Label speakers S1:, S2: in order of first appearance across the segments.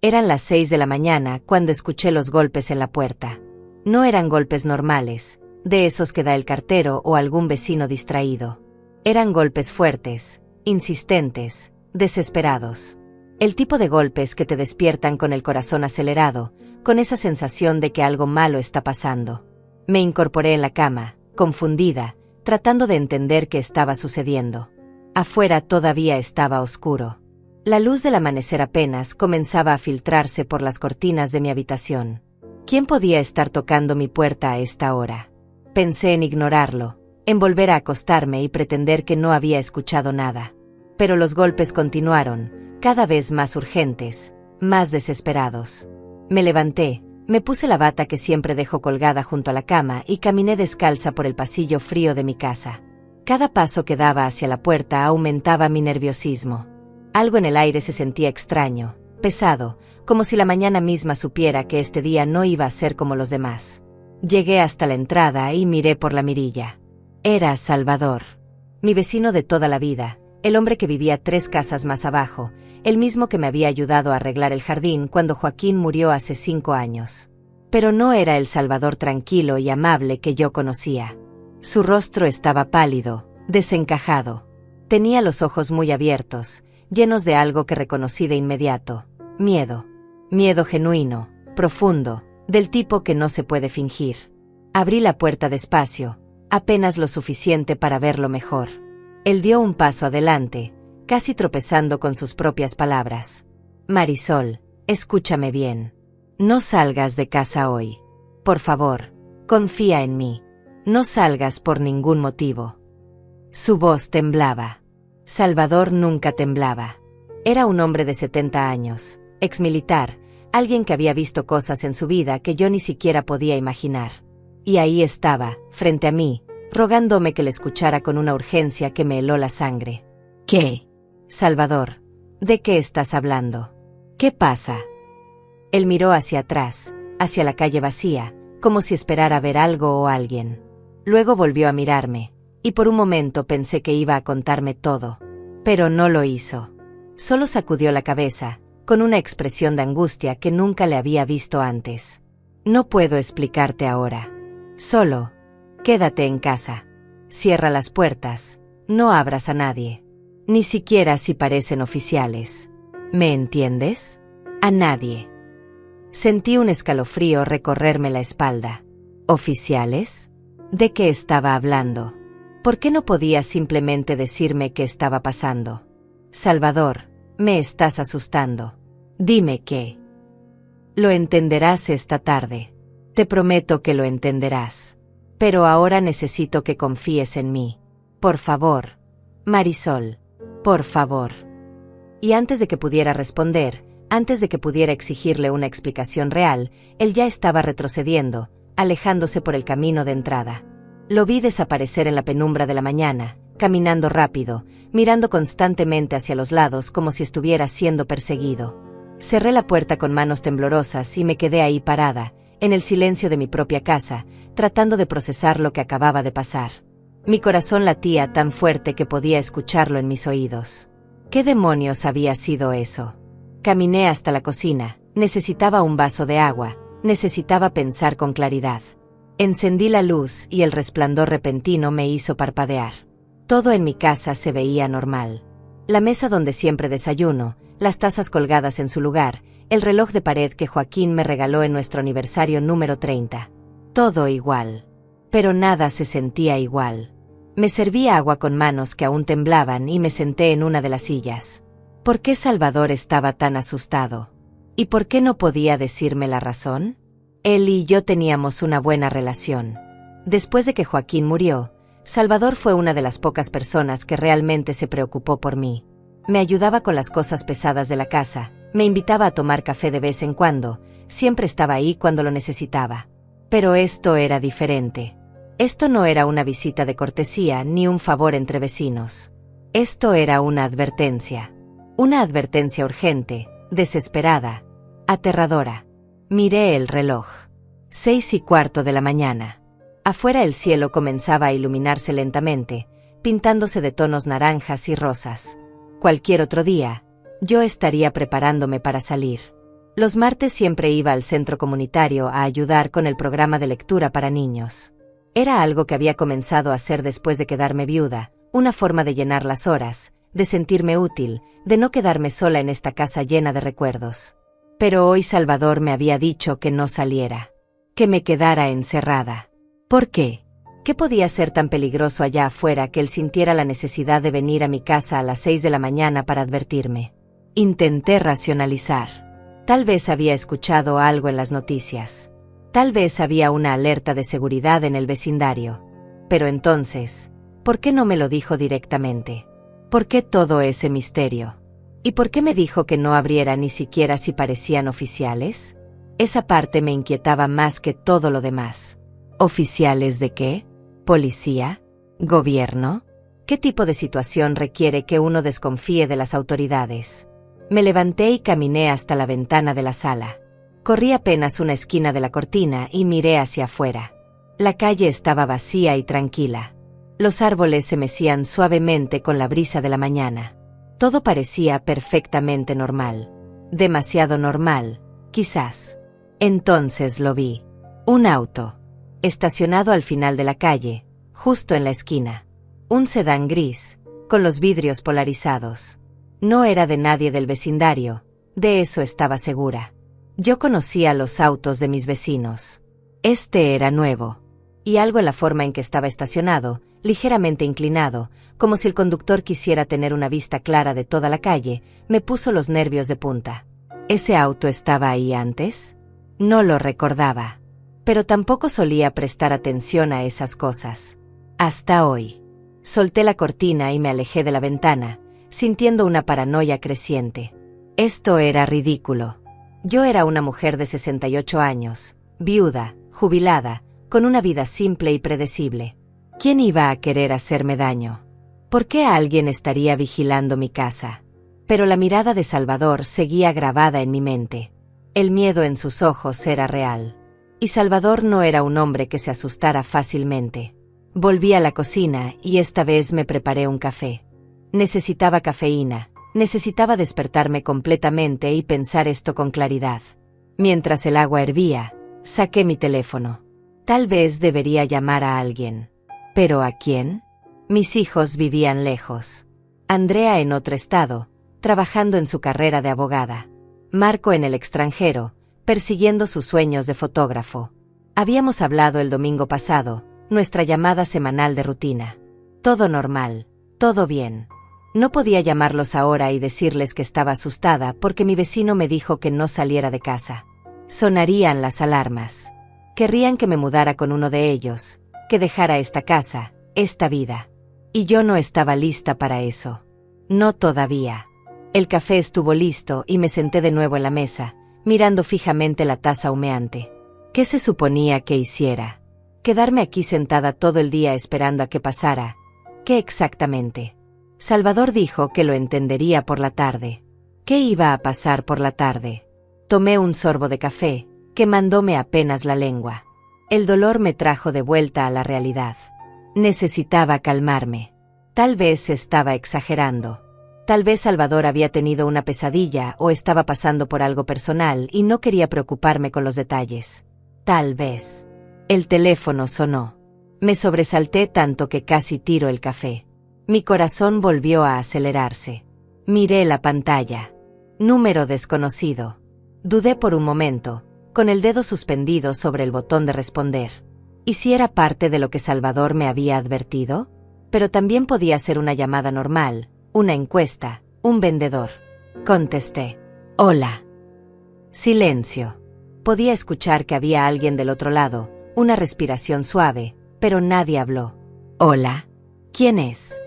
S1: Eran las 6 de la mañana cuando escuché los golpes en la puerta. No eran golpes normales, de esos que da el cartero o algún vecino distraído. Eran golpes fuertes, insistentes, desesperados. El tipo de golpes que te despiertan con el corazón acelerado, con esa sensación de que algo malo está pasando. Me incorporé en la cama, confundida, tratando de entender qué estaba sucediendo. Afuera todavía estaba oscuro. La luz del amanecer apenas comenzaba a filtrarse por las cortinas de mi habitación. ¿Quién podía estar tocando mi puerta a esta hora? Pensé en ignorarlo, en volver a acostarme y pretender que no había escuchado nada. Pero los golpes continuaron, cada vez más urgentes, más desesperados. Me levanté, me puse la bata que siempre dejo colgada junto a la cama y caminé descalza por el pasillo frío de mi casa. Cada paso que daba hacia la puerta aumentaba mi nerviosismo. Algo en el aire se sentía extraño, pesado, como si la mañana misma supiera que este día no iba a ser como los demás. Llegué hasta la entrada y miré por la mirilla. Era Salvador, mi vecino de toda la vida, el hombre que vivía 3 casas más abajo, el mismo que me había ayudado a arreglar el jardín cuando Joaquín murió hace 5 años. Pero no era el Salvador tranquilo y amable que yo conocía. Su rostro estaba pálido, desencajado. Tenía los ojos muy abiertos, llenos de algo que reconocí de inmediato: miedo. Miedo genuino, profundo, del tipo que no se puede fingir. Abrí la puerta despacio, apenas lo suficiente para verlo mejor. Él dio un paso adelante, casi tropezando con sus propias palabras. Marisol, escúchame bien. No salgas de casa hoy. Por favor, confía en mí. No salgas por ningún motivo. Su voz temblaba. Salvador nunca temblaba. Era un hombre de 70 años, exmilitar, alguien que había visto cosas en su vida que yo ni siquiera podía imaginar. Y ahí estaba, frente a mí, rogándome que le escuchara con una urgencia que me heló la sangre. ¿Qué? Salvador, ¿de qué estás hablando? ¿Qué pasa? Él miró hacia atrás, hacia la calle vacía, como si esperara ver algo o alguien. Luego volvió a mirarme, y por un momento pensé que iba a contarme todo. Pero no lo hizo. Solo sacudió la cabeza, con una expresión de angustia que nunca le había visto antes. No puedo explicarte ahora. Solo, quédate en casa. Cierra las puertas, no abras a nadie. Ni siquiera si parecen oficiales. ¿Me entiendes? A nadie. Sentí un escalofrío recorrerme la espalda. ¿Oficiales? ¿De qué estaba hablando? ¿Por qué no podía simplemente decirme qué estaba pasando? Salvador, me estás asustando. Dime qué. Lo entenderás esta tarde. Te prometo que lo entenderás. Pero ahora necesito que confíes en mí. Por favor. Marisol. Por favor. Y antes de que pudiera responder, antes de que pudiera exigirle una explicación real, él ya estaba retrocediendo, alejándose por el camino de entrada. Lo vi desaparecer en la penumbra de la mañana, caminando rápido, mirando constantemente hacia los lados como si estuviera siendo perseguido. Cerré la puerta con manos temblorosas y me quedé ahí parada, en el silencio de mi propia casa, tratando de procesar lo que acababa de pasar. Mi corazón latía tan fuerte que podía escucharlo en mis oídos. ¿Qué demonios había sido eso? Caminé hasta la cocina, necesitaba un vaso de agua, necesitaba pensar con claridad. Encendí la luz y el resplandor repentino me hizo parpadear. Todo en mi casa se veía normal. La mesa donde siempre desayuno, las tazas colgadas en su lugar, el reloj de pared que Joaquín me regaló en nuestro aniversario número 30. Todo igual. Pero nada se sentía igual. Me servía agua con manos que aún temblaban y me senté en una de las sillas. ¿Por qué Salvador estaba tan asustado? ¿Y por qué no podía decirme la razón? Él y yo teníamos una buena relación. Después de que Joaquín murió, Salvador fue una de las pocas personas que realmente se preocupó por mí. Me ayudaba con las cosas pesadas de la casa, me invitaba a tomar café de vez en cuando, siempre estaba ahí cuando lo necesitaba. Pero esto era diferente. Esto no era una visita de cortesía ni un favor entre vecinos. Esto era una advertencia. Una advertencia urgente, desesperada, aterradora. Miré el reloj. 6:15 de la mañana. Afuera el cielo comenzaba a iluminarse lentamente, pintándose de tonos naranjas y rosas. Cualquier otro día, yo estaría preparándome para salir. Los martes siempre iba al centro comunitario a ayudar con el programa de lectura para niños. Era algo que había comenzado a hacer después de quedarme viuda, una forma de llenar las horas, de sentirme útil, de no quedarme sola en esta casa llena de recuerdos. Pero hoy Salvador me había dicho que no saliera, que me quedara encerrada. ¿Por qué? ¿Qué podía ser tan peligroso allá afuera que él sintiera la necesidad de venir a mi casa a las 6 de la mañana para advertirme? Intenté racionalizar. Tal vez había escuchado algo en las noticias. Tal vez había una alerta de seguridad en el vecindario. Pero entonces, ¿por qué no me lo dijo directamente? ¿Por qué todo ese misterio? ¿Y por qué me dijo que no abriera ni siquiera si parecían oficiales? Esa parte me inquietaba más que todo lo demás. ¿Oficiales de qué? ¿Policía? ¿Gobierno? ¿Qué tipo de situación requiere que uno desconfíe de las autoridades? Me levanté y caminé hasta la ventana de la sala. Corrí apenas una esquina de la cortina y miré hacia afuera. La calle estaba vacía y tranquila. Los árboles se mecían suavemente con la brisa de la mañana. Todo parecía perfectamente normal. Demasiado normal, quizás. Entonces lo vi. Un auto. Estacionado al final de la calle, justo en la esquina. Un sedán gris, con los vidrios polarizados. No era de nadie del vecindario, de eso estaba segura. Yo conocía los autos de mis vecinos. Este era nuevo. Y algo en la forma en que estaba estacionado, ligeramente inclinado, como si el conductor quisiera tener una vista clara de toda la calle, me puso los nervios de punta. ¿Ese auto estaba ahí antes? No lo recordaba. Pero tampoco solía prestar atención a esas cosas. Hasta hoy. Solté la cortina y me alejé de la ventana, sintiendo una paranoia creciente. Esto era ridículo. Yo era una mujer de 68 años, viuda, jubilada, con una vida simple y predecible. ¿Quién iba a querer hacerme daño? ¿Por qué alguien estaría vigilando mi casa? Pero la mirada de Salvador seguía grabada en mi mente. El miedo en sus ojos era real. Y Salvador no era un hombre que se asustara fácilmente. Volví a la cocina y esta vez me preparé un café. Necesitaba cafeína, necesitaba despertarme completamente y pensar esto con claridad. Mientras el agua hervía, saqué mi teléfono. Tal vez debería llamar a alguien. ¿Pero a quién? Mis hijos vivían lejos. Andrea en otro estado, trabajando en su carrera de abogada. Marco en el extranjero, persiguiendo sus sueños de fotógrafo. Habíamos hablado el domingo pasado, nuestra llamada semanal de rutina. Todo normal, todo bien. No podía llamarlos ahora y decirles que estaba asustada porque mi vecino me dijo que no saliera de casa. Sonarían las alarmas. Querrían que me mudara con uno de ellos, que dejara esta casa, esta vida. Y yo no estaba lista para eso. No todavía. El café estuvo listo y me senté de nuevo en la mesa, mirando fijamente la taza humeante. ¿Qué se suponía que hiciera? ¿Quedarme aquí sentada todo el día esperando a que pasara? ¿Qué exactamente? Salvador dijo que lo entendería por la tarde. ¿Qué iba a pasar por la tarde? Tomé un sorbo de café, quemándome apenas la lengua. El dolor me trajo de vuelta a la realidad. Necesitaba calmarme. Tal vez estaba exagerando. Tal vez Salvador había tenido una pesadilla o estaba pasando por algo personal y no quería preocuparme con los detalles. Tal vez. El teléfono sonó. Me sobresalté tanto que casi tiro el café. Mi corazón volvió a acelerarse. Miré la pantalla. Número desconocido. Dudé por un momento, con el dedo suspendido sobre el botón de responder. ¿Y si era parte de lo que Salvador me había advertido? Pero también podía ser una llamada normal, una encuesta, un vendedor. Contesté. Hola. Silencio. Podía escuchar que había alguien del otro lado, una respiración suave, pero nadie habló. Hola. ¿Quién es?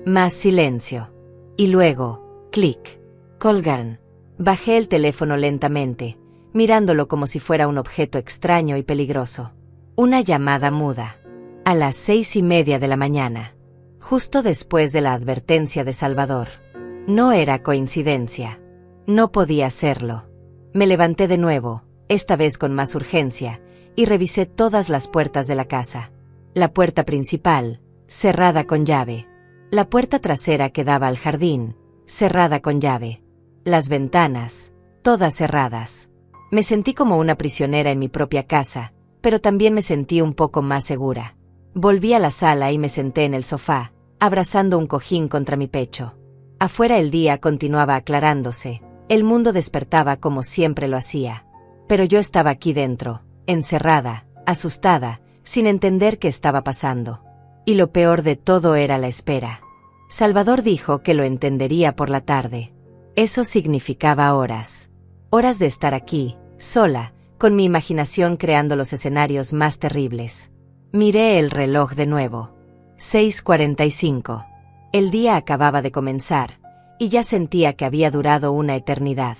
S1: Más silencio. Y luego, clic. Colgaron. Bajé el teléfono lentamente, mirándolo como si fuera un objeto extraño y peligroso. Una llamada muda. A las 6:30 de la mañana. Justo después de la advertencia de Salvador. No era coincidencia. No podía serlo. Me levanté de nuevo, esta vez con más urgencia, y revisé todas las puertas de la casa. La puerta principal, cerrada con llave. La puerta trasera que daba al jardín, cerrada con llave. Las ventanas, todas cerradas. Me sentí como una prisionera en mi propia casa, pero también me sentí un poco más segura. Volví a la sala y me senté en el sofá, abrazando un cojín contra mi pecho. Afuera el día continuaba aclarándose, el mundo despertaba como siempre lo hacía. Pero yo estaba aquí dentro, encerrada, asustada, sin entender qué estaba pasando. Y lo peor de todo era la espera. Salvador dijo que lo entendería por la tarde. Eso significaba horas. Horas de estar aquí, sola, con mi imaginación creando los escenarios más terribles. Miré el reloj de nuevo. 6:45. El día acababa de comenzar, y ya sentía que había durado una eternidad.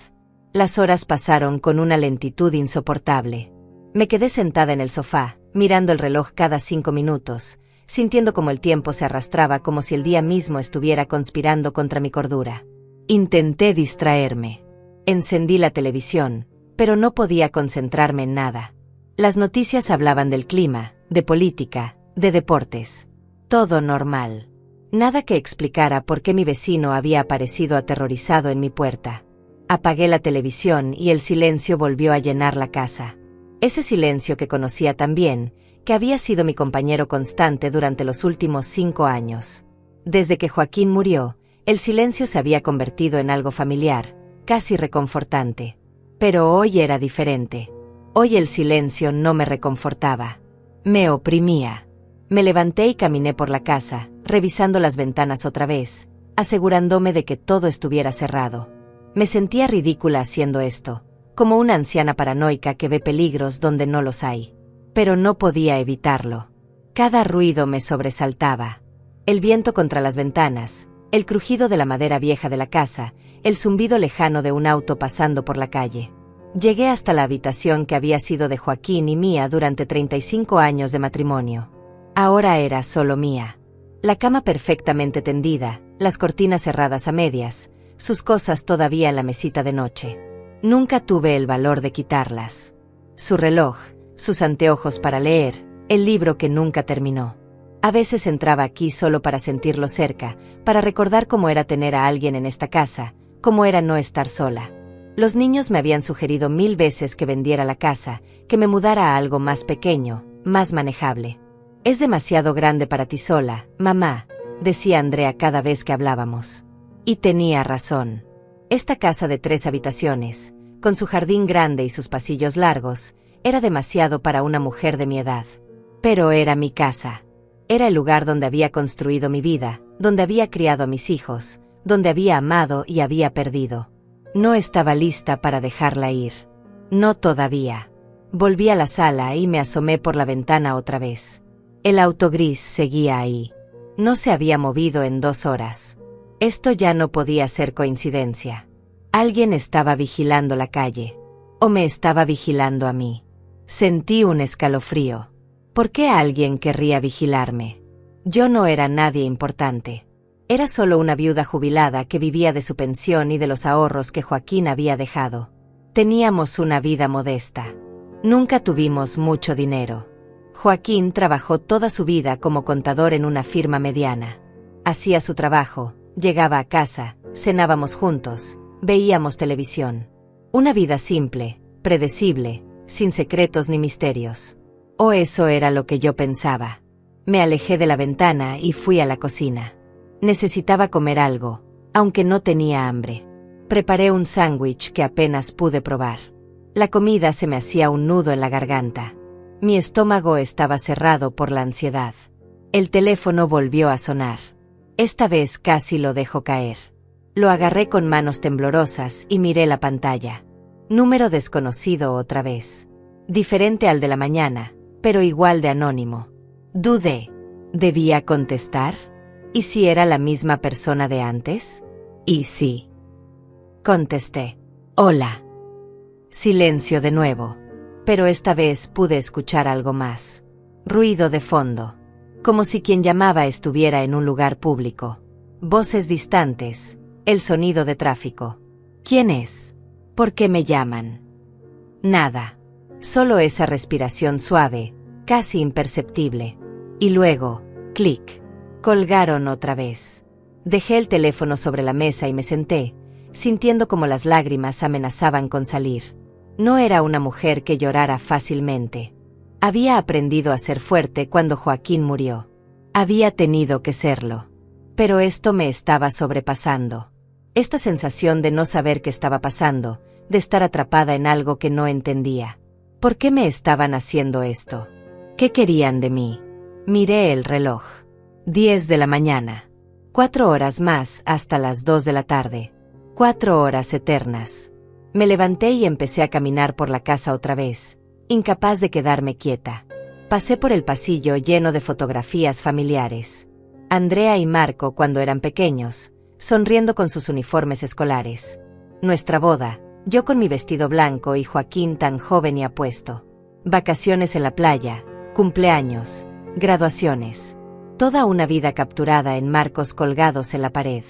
S1: Las horas pasaron con una lentitud insoportable. Me quedé sentada en el sofá, mirando el reloj cada 5 minutos, sintiendo como el tiempo se arrastraba como si el día mismo estuviera conspirando contra mi cordura. Intenté distraerme. Encendí la televisión, pero no podía concentrarme en nada. Las noticias hablaban del clima, de política, de deportes. Todo normal. Nada que explicara por qué mi vecino había aparecido aterrorizado en mi puerta. Apagué la televisión y el silencio volvió a llenar la casa. Ese silencio que conocía tan bien, que había sido mi compañero constante durante los últimos 5 años. Desde que Joaquín murió, el silencio se había convertido en algo familiar, casi reconfortante. Pero hoy era diferente. Hoy el silencio no me reconfortaba. Me oprimía. Me levanté y caminé por la casa, revisando las ventanas otra vez, asegurándome de que todo estuviera cerrado. Me sentía ridícula haciendo esto, como una anciana paranoica que ve peligros donde no los hay. Pero no podía evitarlo. Cada ruido me sobresaltaba. El viento contra las ventanas, el crujido de la madera vieja de la casa, el zumbido lejano de un auto pasando por la calle. Llegué hasta la habitación que había sido de Joaquín y mía durante 35 años de matrimonio. Ahora era solo mía. La cama perfectamente tendida, las cortinas cerradas a medias, sus cosas todavía en la mesita de noche. Nunca tuve el valor de quitarlas. Su reloj, sus anteojos para leer, el libro que nunca terminó. A veces entraba aquí solo para sentirlo cerca, para recordar cómo era tener a alguien en esta casa, cómo era no estar sola. Los niños me habían sugerido 1000 veces que vendiera la casa, que me mudara a algo más pequeño, más manejable. «Es demasiado grande para ti sola, mamá», decía Andrea cada vez que hablábamos. Y tenía razón. Esta casa de 3 habitaciones, con su jardín grande y sus pasillos largos, era demasiado para una mujer de mi edad. Pero era mi casa. Era el lugar donde había construido mi vida, donde había criado a mis hijos, donde había amado y había perdido. No estaba lista para dejarla ir. No todavía. Volví a la sala y me asomé por la ventana otra vez. El auto gris seguía ahí. No se había movido en 2 horas. Esto ya no podía ser coincidencia. Alguien estaba vigilando la calle. O me estaba vigilando a mí. Sentí un escalofrío. ¿Por qué alguien querría vigilarme? Yo no era nadie importante. Era solo una viuda jubilada que vivía de su pensión y de los ahorros que Joaquín había dejado. Teníamos una vida modesta. Nunca tuvimos mucho dinero. Joaquín trabajó toda su vida como contador en una firma mediana. Hacía su trabajo, llegaba a casa, cenábamos juntos, veíamos televisión. Una vida simple, predecible, sin secretos ni misterios. O eso era lo que yo pensaba. Me alejé de la ventana y fui a la cocina. Necesitaba comer algo, aunque no tenía hambre. Preparé un sándwich que apenas pude probar. La comida se me hacía un nudo en la garganta. Mi estómago estaba cerrado por la ansiedad. El teléfono volvió a sonar. Esta vez casi lo dejo caer. Lo agarré con manos temblorosas y miré la pantalla. Número desconocido otra vez. Diferente al de la mañana, pero igual de anónimo. Dudé. ¿Debía contestar? ¿Y si era la misma persona de antes? Y sí. Contesté. Hola. Silencio de nuevo. Pero esta vez pude escuchar algo más. Ruido de fondo. Como si quien llamaba estuviera en un lugar público. Voces distantes. El sonido de tráfico. ¿Quién es? ¿Por qué me llaman? Nada. Solo esa respiración suave, casi imperceptible. Y luego, clic. Colgaron otra vez. Dejé el teléfono sobre la mesa y me senté, sintiendo como las lágrimas amenazaban con salir. No era una mujer que llorara fácilmente. Había aprendido a ser fuerte cuando Joaquín murió. Había tenido que serlo. Pero esto me estaba sobrepasando. Esta sensación de no saber qué estaba pasando, de estar atrapada en algo que no entendía. ¿Por qué me estaban haciendo esto? ¿Qué querían de mí? Miré el reloj. 10 de la mañana. 4 horas más hasta las 2 de la tarde. 4 horas eternas. Me levanté y empecé a caminar por la casa otra vez, incapaz de quedarme quieta. Pasé por el pasillo lleno de fotografías familiares. Andrea y Marco cuando eran pequeños, sonriendo con sus uniformes escolares. Nuestra boda, yo con mi vestido blanco y Joaquín tan joven y apuesto. Vacaciones en la playa, cumpleaños, graduaciones. Toda una vida capturada en marcos colgados en la pared.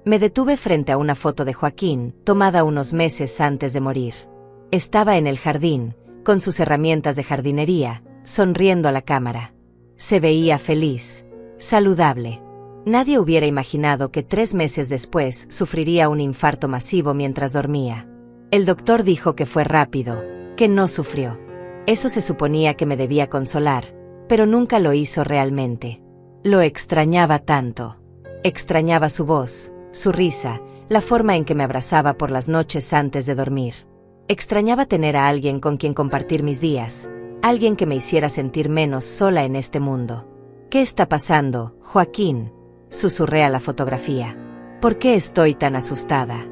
S1: Me detuve frente a una foto de Joaquín, tomada unos meses antes de morir. Estaba en el jardín, con sus herramientas de jardinería, sonriendo a la cámara. Se veía feliz, saludable. Nadie hubiera imaginado que 3 meses después sufriría un infarto masivo mientras dormía. El doctor dijo que fue rápido, que no sufrió. Eso se suponía que me debía consolar, pero nunca lo hizo realmente. Lo extrañaba tanto. Extrañaba su voz, su risa, la forma en que me abrazaba por las noches antes de dormir. Extrañaba tener a alguien con quien compartir mis días, alguien que me hiciera sentir menos sola en este mundo. ¿Qué está pasando, Joaquín?, susurré a la fotografía. ¿Por qué estoy tan asustada?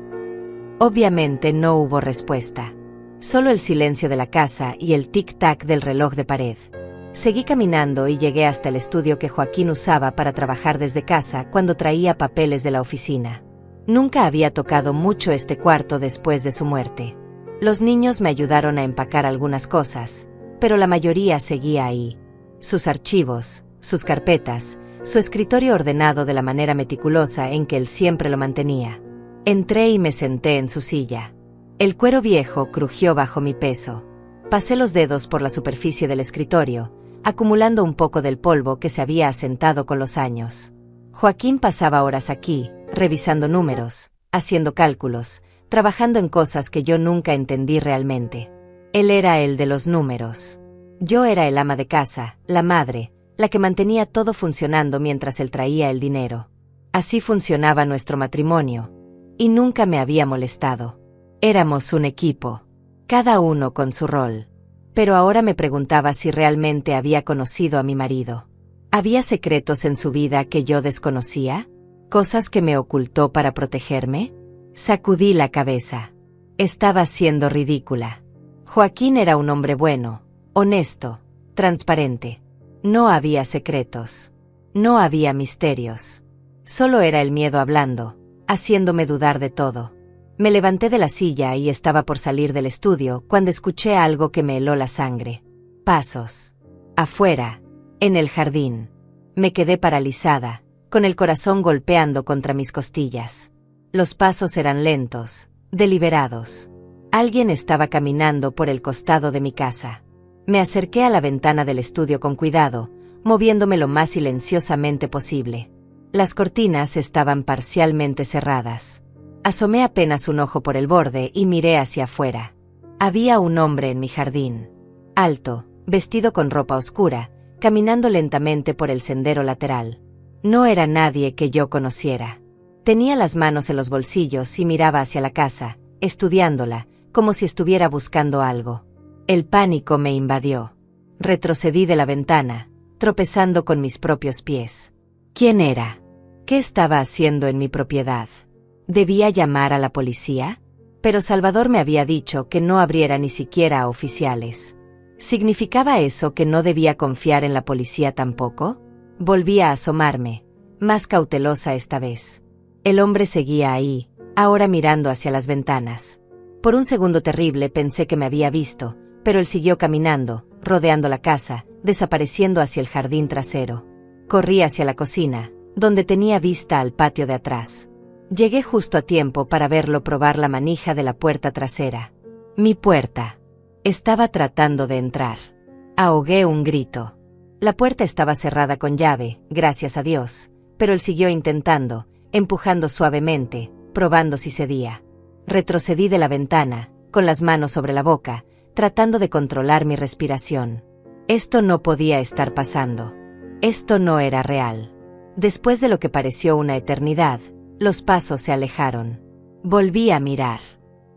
S1: Obviamente no hubo respuesta. Solo el silencio de la casa y el tic-tac del reloj de pared. Seguí caminando y llegué hasta el estudio que Joaquín usaba para trabajar desde casa cuando traía papeles de la oficina. Nunca había tocado mucho este cuarto después de su muerte. Los niños me ayudaron a empacar algunas cosas, pero la mayoría seguía ahí. Sus archivos, sus carpetas, su escritorio ordenado de la manera meticulosa en que él siempre lo mantenía. Entré y me senté en su silla. El cuero viejo crujió bajo mi peso. Pasé los dedos por la superficie del escritorio, acumulando un poco del polvo que se había asentado con los años. Joaquín pasaba horas aquí, revisando números, haciendo cálculos, trabajando en cosas que yo nunca entendí realmente. Él era el de los números. Yo era el ama de casa, la madre, la que mantenía todo funcionando mientras él traía el dinero. Así funcionaba nuestro matrimonio, y nunca me había molestado. Éramos un equipo, cada uno con su rol. Pero ahora me preguntaba si realmente había conocido a mi marido. ¿Había secretos en su vida que yo desconocía? ¿Cosas que me ocultó para protegerme? Sacudí la cabeza. Estaba siendo ridícula. Joaquín era un hombre bueno, honesto, transparente. No había secretos. No había misterios. Solo era el miedo hablando, haciéndome dudar de todo. Me levanté de la silla y estaba por salir del estudio cuando escuché algo que me heló la sangre. Pasos. Afuera, en el jardín. Me quedé paralizada, con el corazón golpeando contra mis costillas. Los pasos eran lentos, deliberados. Alguien estaba caminando por el costado de mi casa. Me acerqué a la ventana del estudio con cuidado, moviéndome lo más silenciosamente posible. Las cortinas estaban parcialmente cerradas. Asomé apenas un ojo por el borde y miré hacia afuera. Había un hombre en mi jardín. Alto, vestido con ropa oscura, caminando lentamente por el sendero lateral. No era nadie que yo conociera. Tenía las manos en los bolsillos y miraba hacia la casa, estudiándola, como si estuviera buscando algo. El pánico me invadió. Retrocedí de la ventana, tropezando con mis propios pies. ¿Quién era? ¿Qué estaba haciendo en mi propiedad? ¿Debía llamar a la policía? Pero Salvador me había dicho que no abriera ni siquiera a oficiales. ¿Significaba eso que no debía confiar en la policía tampoco? Volví a asomarme, más cautelosa esta vez. El hombre seguía ahí, ahora mirando hacia las ventanas. Por un segundo terrible pensé que me había visto, pero él siguió caminando, rodeando la casa, desapareciendo hacia el jardín trasero. Corrí hacia la cocina, donde tenía vista al patio de atrás. Llegué justo a tiempo para verlo probar la manija de la puerta trasera. Mi puerta. Estaba tratando de entrar. Ahogué un grito. La puerta estaba cerrada con llave, gracias a Dios, pero él siguió intentando, empujando suavemente, probando si cedía. Retrocedí de la ventana, con las manos sobre la boca, tratando de controlar mi respiración. Esto no podía estar pasando. Esto no era real. Después de lo que pareció una eternidad, los pasos se alejaron. Volví a mirar.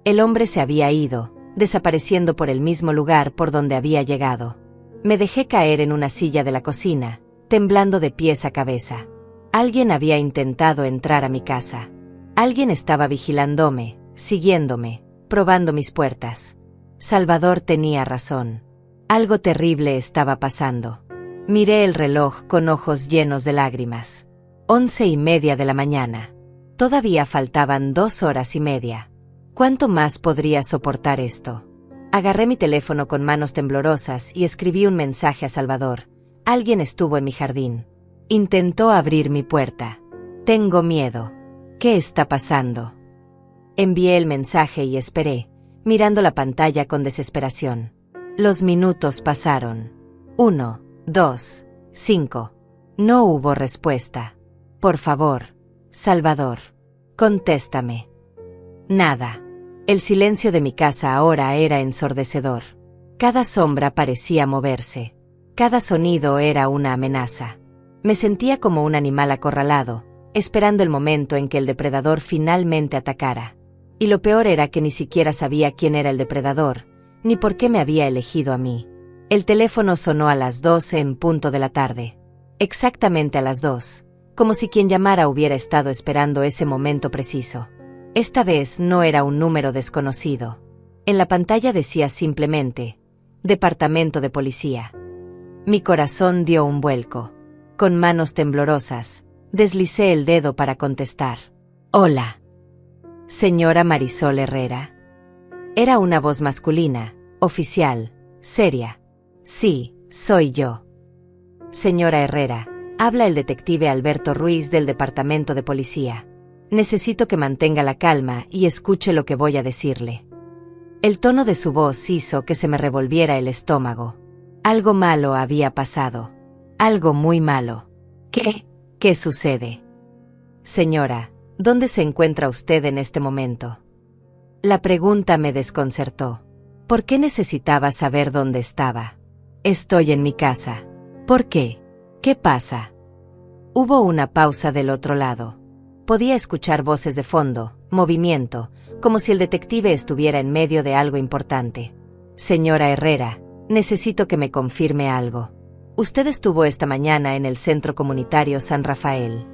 S1: El hombre se había ido, desapareciendo por el mismo lugar por donde había llegado. Me dejé caer en una silla de la cocina, temblando de pies a cabeza. Alguien había intentado entrar a mi casa. Alguien estaba vigilándome, siguiéndome, probando mis puertas. Salvador tenía razón. Algo terrible estaba pasando. Miré el reloj con ojos llenos de lágrimas. 11:30 de la mañana. Todavía faltaban 2 horas y media. ¿Cuánto más podría soportar esto? Agarré mi teléfono con manos temblorosas y escribí un mensaje a Salvador. Alguien estuvo en mi jardín. Intentó abrir mi puerta. Tengo miedo. ¿Qué está pasando? Envié el mensaje y esperé, mirando la pantalla con desesperación. Los minutos pasaron. 1, 2, 5. No hubo respuesta. Por favor, Salvador, contéstame. Nada. El silencio de mi casa ahora era ensordecedor. Cada sombra parecía moverse. Cada sonido era una amenaza. Me sentía como un animal acorralado, esperando el momento en que el depredador finalmente atacara. Y lo peor era que ni siquiera sabía quién era el depredador, ni por qué me había elegido a mí. El teléfono sonó a las 12 en punto de la tarde. Exactamente a las 2, como si quien llamara hubiera estado esperando ese momento preciso. Esta vez no era un número desconocido. En la pantalla decía simplemente, Departamento de Policía. Mi corazón dio un vuelco. Con manos temblorosas, deslicé el dedo para contestar. Hola. Señora Marisol Herrera. Era una voz masculina, oficial, seria. Sí, soy yo. Señora Herrera, habla el detective Alberto Ruiz del Departamento de Policía. Necesito que mantenga la calma y escuche lo que voy a decirle. El tono de su voz hizo que se me revolviera el estómago. Algo malo había pasado. Algo muy malo. ¿Qué sucede? Señora, ¿dónde se encuentra usted en este momento? La pregunta me desconcertó. ¿Por qué necesitaba saber dónde estaba? Estoy en mi casa. ¿Por qué? ¿Qué pasa? Hubo una pausa del otro lado. Podía escuchar voces de fondo, movimiento, como si el detective estuviera en medio de algo importante. Señora Herrera, necesito que me confirme algo. Usted estuvo esta mañana en el Centro Comunitario San Rafael.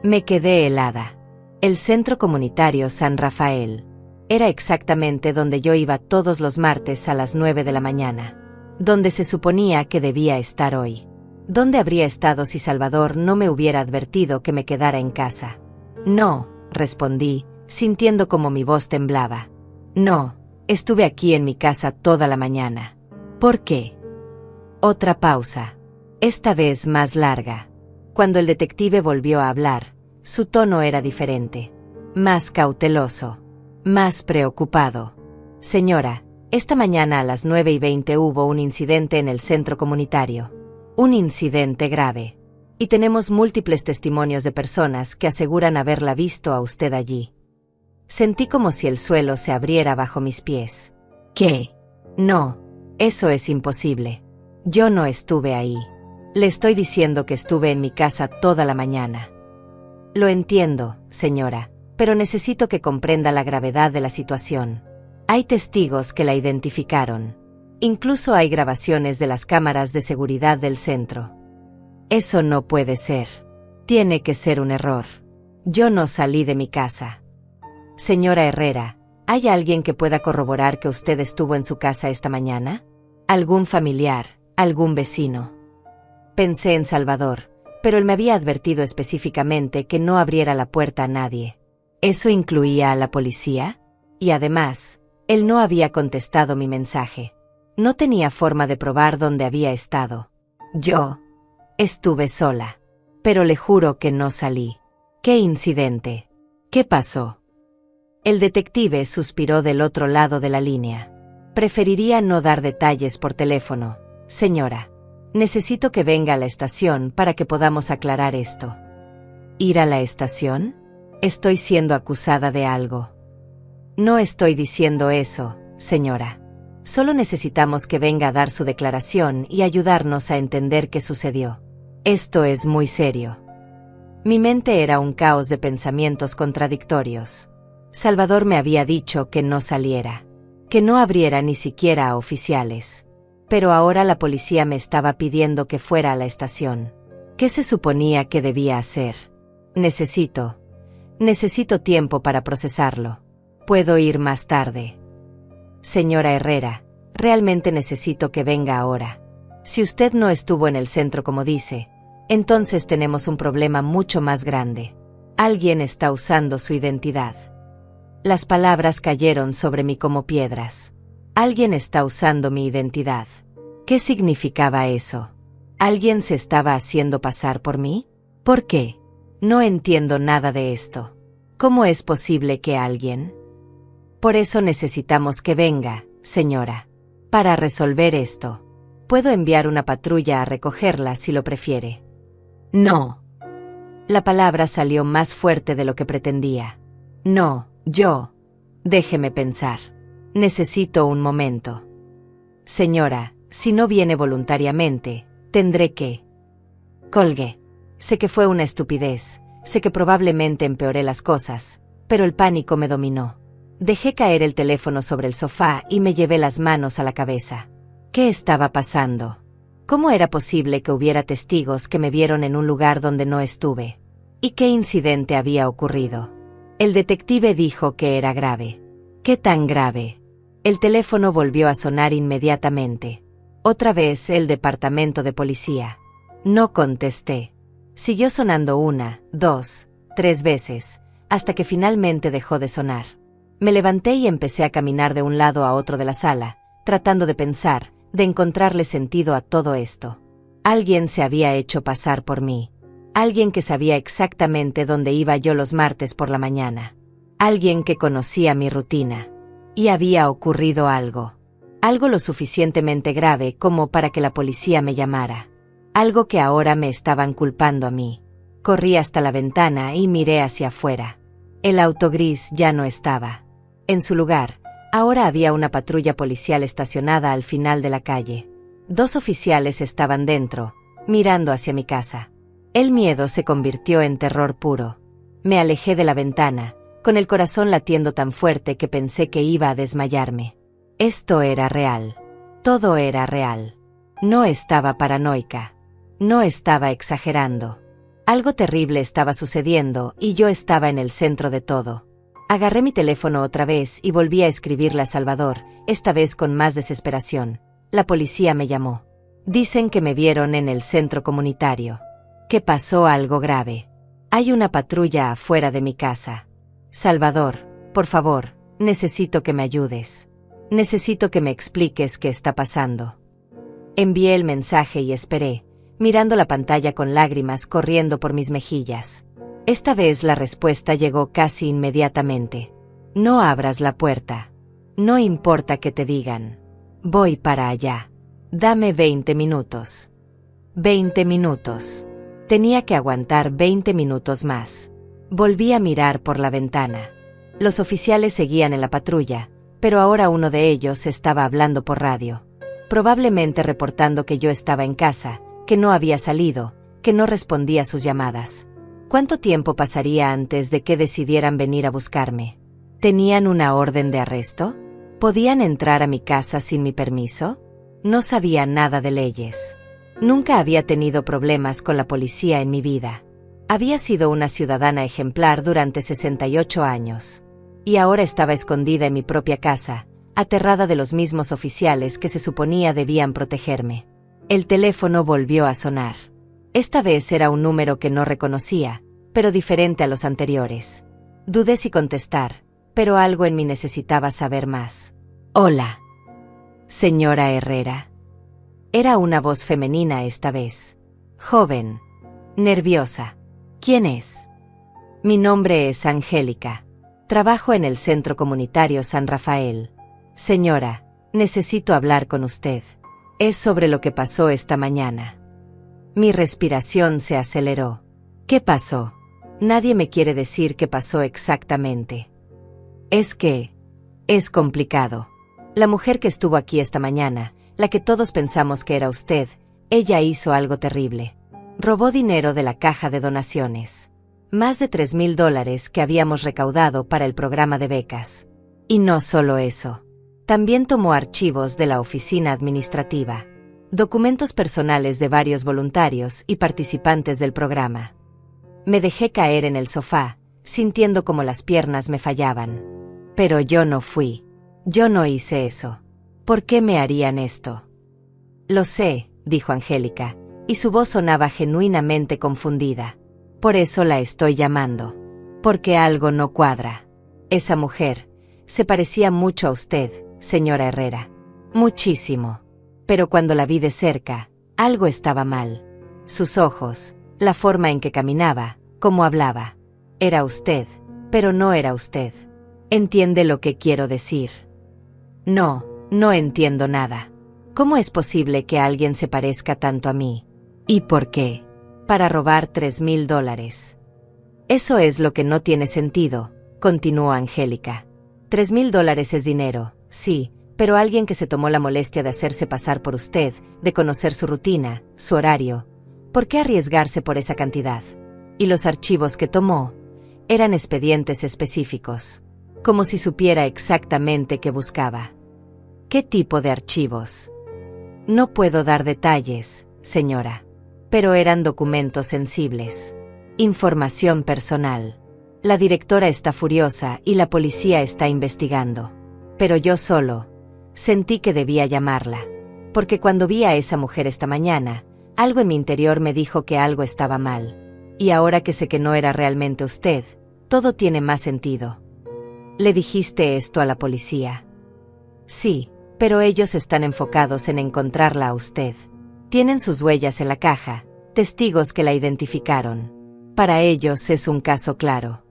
S1: Me quedé helada. El Centro Comunitario San Rafael era exactamente donde yo iba todos los martes a las 9 de la mañana. Donde se suponía que debía estar hoy. ¿Dónde habría estado si Salvador no me hubiera advertido que me quedara en casa? No, respondí, sintiendo como mi voz temblaba. No, estuve aquí en mi casa toda la mañana. ¿Por qué? Otra pausa. Esta vez más larga. Cuando el detective volvió a hablar, su tono era diferente. Más cauteloso. Más preocupado. Señora, esta mañana a las 9:20 hubo un incidente en el centro comunitario. Un incidente grave. Y tenemos múltiples testimonios de personas que aseguran haberla visto a usted allí. Sentí como si el suelo se abriera bajo mis pies. ¿Qué? No, eso es imposible. Yo no estuve ahí. Le estoy diciendo que estuve en mi casa toda la mañana. Lo entiendo, señora, pero necesito que comprenda la gravedad de la situación. Hay testigos que la identificaron. Incluso hay grabaciones de las cámaras de seguridad del centro. Eso no puede ser. Tiene que ser un error. Yo no salí de mi casa. Señora Herrera, ¿hay alguien que pueda corroborar que usted estuvo en su casa esta mañana? ¿Algún familiar? ¿Algún vecino? Pensé en Salvador, pero él me había advertido específicamente que no abriera la puerta a nadie. ¿Eso incluía a la policía? Y además, él no había contestado mi mensaje. No tenía forma de probar dónde había estado. Yo estuve sola, pero le juro que no salí. ¿Qué incidente? ¿Qué pasó? El detective suspiró del otro lado de la línea. Preferiría no dar detalles por teléfono. Señora, necesito que venga a la estación para que podamos aclarar esto. ¿Ir a la estación? Estoy siendo acusada de algo. No estoy diciendo eso, señora. Solo necesitamos que venga a dar su declaración y ayudarnos a entender qué sucedió. Esto es muy serio. Mi mente era un caos de pensamientos contradictorios. Salvador me había dicho que no saliera, que no abriera ni siquiera a oficiales. Pero ahora la policía me estaba pidiendo que fuera a la estación. ¿Qué se suponía que debía hacer? Necesito tiempo para procesarlo. Puedo ir más tarde. Señora Herrera, realmente necesito que venga ahora. Si usted no estuvo en el centro como dice, entonces tenemos un problema mucho más grande. Alguien está usando su identidad. Las palabras cayeron sobre mí como piedras. Alguien está usando mi identidad. ¿Qué significaba eso? ¿Alguien se estaba haciendo pasar por mí? ¿Por qué? No entiendo nada de esto. ¿Cómo es posible que alguien? Por eso necesitamos que venga, señora. Para resolver esto. Puedo enviar una patrulla a recogerla si lo prefiere. No. La palabra salió más fuerte de lo que pretendía. No, yo. Déjeme pensar. Necesito un momento. Señora, si no viene voluntariamente, tendré que... Colgué. Sé que fue una estupidez, sé que probablemente empeoré las cosas, pero el pánico me dominó. Dejé caer el teléfono sobre el sofá y me llevé las manos a la cabeza. ¿Qué estaba pasando? ¿Cómo era posible que hubiera testigos que me vieron en un lugar donde no estuve? ¿Y qué incidente había ocurrido? El detective dijo que era grave. ¿Qué tan grave? El teléfono volvió a sonar inmediatamente. Otra vez el departamento de policía. No contesté. Siguió sonando 1, 2, 3 veces, hasta que finalmente dejó de sonar. Me levanté y empecé a caminar de un lado a otro de la sala, tratando de pensar, de encontrarle sentido a todo esto. Alguien se había hecho pasar por mí. Alguien que sabía exactamente dónde iba yo los martes por la mañana. Alguien que conocía mi rutina. Y había ocurrido algo. Algo lo suficientemente grave como para que la policía me llamara. Algo que ahora me estaban culpando a mí. Corrí hasta la ventana y miré hacia afuera. El auto gris ya no estaba. En su lugar, ahora había una patrulla policial estacionada al final de la calle. 2 oficiales estaban dentro, mirando hacia mi casa. El miedo se convirtió en terror puro. Me alejé de la ventana, con el corazón latiendo tan fuerte que pensé que iba a desmayarme. Esto era real. Todo era real. No estaba paranoica. No estaba exagerando. Algo terrible estaba sucediendo y yo estaba en el centro de todo. Agarré mi teléfono otra vez y volví a escribirle a Salvador, esta vez con más desesperación. La policía me llamó. Dicen que me vieron en el centro comunitario. Que pasó algo grave. Hay una patrulla afuera de mi casa. Salvador, por favor, necesito que me ayudes. Necesito que me expliques qué está pasando. Envié el mensaje y esperé, mirando la pantalla con lágrimas corriendo por mis mejillas. Esta vez la respuesta llegó casi inmediatamente. No abras la puerta. No importa que te digan. Voy para allá. Dame 20 minutos. 20 minutos. Tenía que aguantar 20 minutos más. Volví a mirar por la ventana. Los oficiales seguían en la patrulla, pero ahora uno de ellos estaba hablando por radio. Probablemente reportando que yo estaba en casa, que no había salido, que no respondía a sus llamadas. ¿Cuánto tiempo pasaría antes de que decidieran venir a buscarme? ¿Tenían una orden de arresto? ¿Podían entrar a mi casa sin mi permiso? No sabía nada de leyes. Nunca había tenido problemas con la policía en mi vida. Había sido una ciudadana ejemplar durante 68 años. Y ahora estaba escondida en mi propia casa, aterrada de los mismos oficiales que se suponía debían protegerme. El teléfono volvió a sonar. Esta vez era un número que no reconocía, pero diferente a los anteriores. Dudé si contestar, pero algo en mí necesitaba saber más. Hola. Señora Herrera. Era una voz femenina esta vez. Joven. Nerviosa. ¿Quién es? Mi nombre es Angélica. Trabajo en el Centro Comunitario San Rafael. Señora, necesito hablar con usted. Es sobre lo que pasó esta mañana. Mi respiración se aceleró. ¿Qué pasó? Nadie me quiere decir qué pasó exactamente. Es que, Es complicado. La mujer que estuvo aquí esta mañana, la que todos pensamos que era usted, ella hizo algo terrible. Robó dinero de la caja de donaciones. Más de $3,000 que habíamos recaudado para el programa de becas. Y no solo eso. También tomó archivos de la oficina administrativa, documentos personales de varios voluntarios y participantes del programa. Me dejé caer en el sofá, sintiendo como las piernas me fallaban. Pero yo no fui. Yo no hice eso. ¿Por qué me harían esto? Lo sé, dijo Angélica, y su voz sonaba genuinamente confundida. Por eso la estoy llamando. Porque algo no cuadra. Esa mujer se parecía mucho a usted, señora Herrera. Muchísimo. Pero cuando la vi de cerca, algo estaba mal. Sus ojos, la forma en que caminaba, cómo hablaba. Era usted, pero no era usted. ¿Entiende lo que quiero decir? No, no entiendo nada. ¿Cómo es posible que alguien se parezca tanto a mí? ¿Y por qué? Para robar $3,000. Eso es lo que no tiene sentido, continuó Angélica. $3,000 es dinero, sí, pero alguien que se tomó la molestia de hacerse pasar por usted, de conocer su rutina, su horario, ¿por qué arriesgarse por esa cantidad? Y los archivos que tomó eran expedientes específicos, como si supiera exactamente qué buscaba. ¿Qué tipo de archivos? No puedo dar detalles, señora. Pero eran documentos sensibles. Información personal. La directora está furiosa y la policía está investigando. Pero yo solo sentí que debía llamarla. Porque cuando vi a esa mujer esta mañana, algo en mi interior me dijo que algo estaba mal. Y ahora que sé que no era realmente usted, todo tiene más sentido. ¿Le dijiste esto a la policía? Sí, pero ellos están enfocados en encontrarla a usted. Tienen sus huellas en la caja, testigos que la identificaron. Para ellos es un caso claro.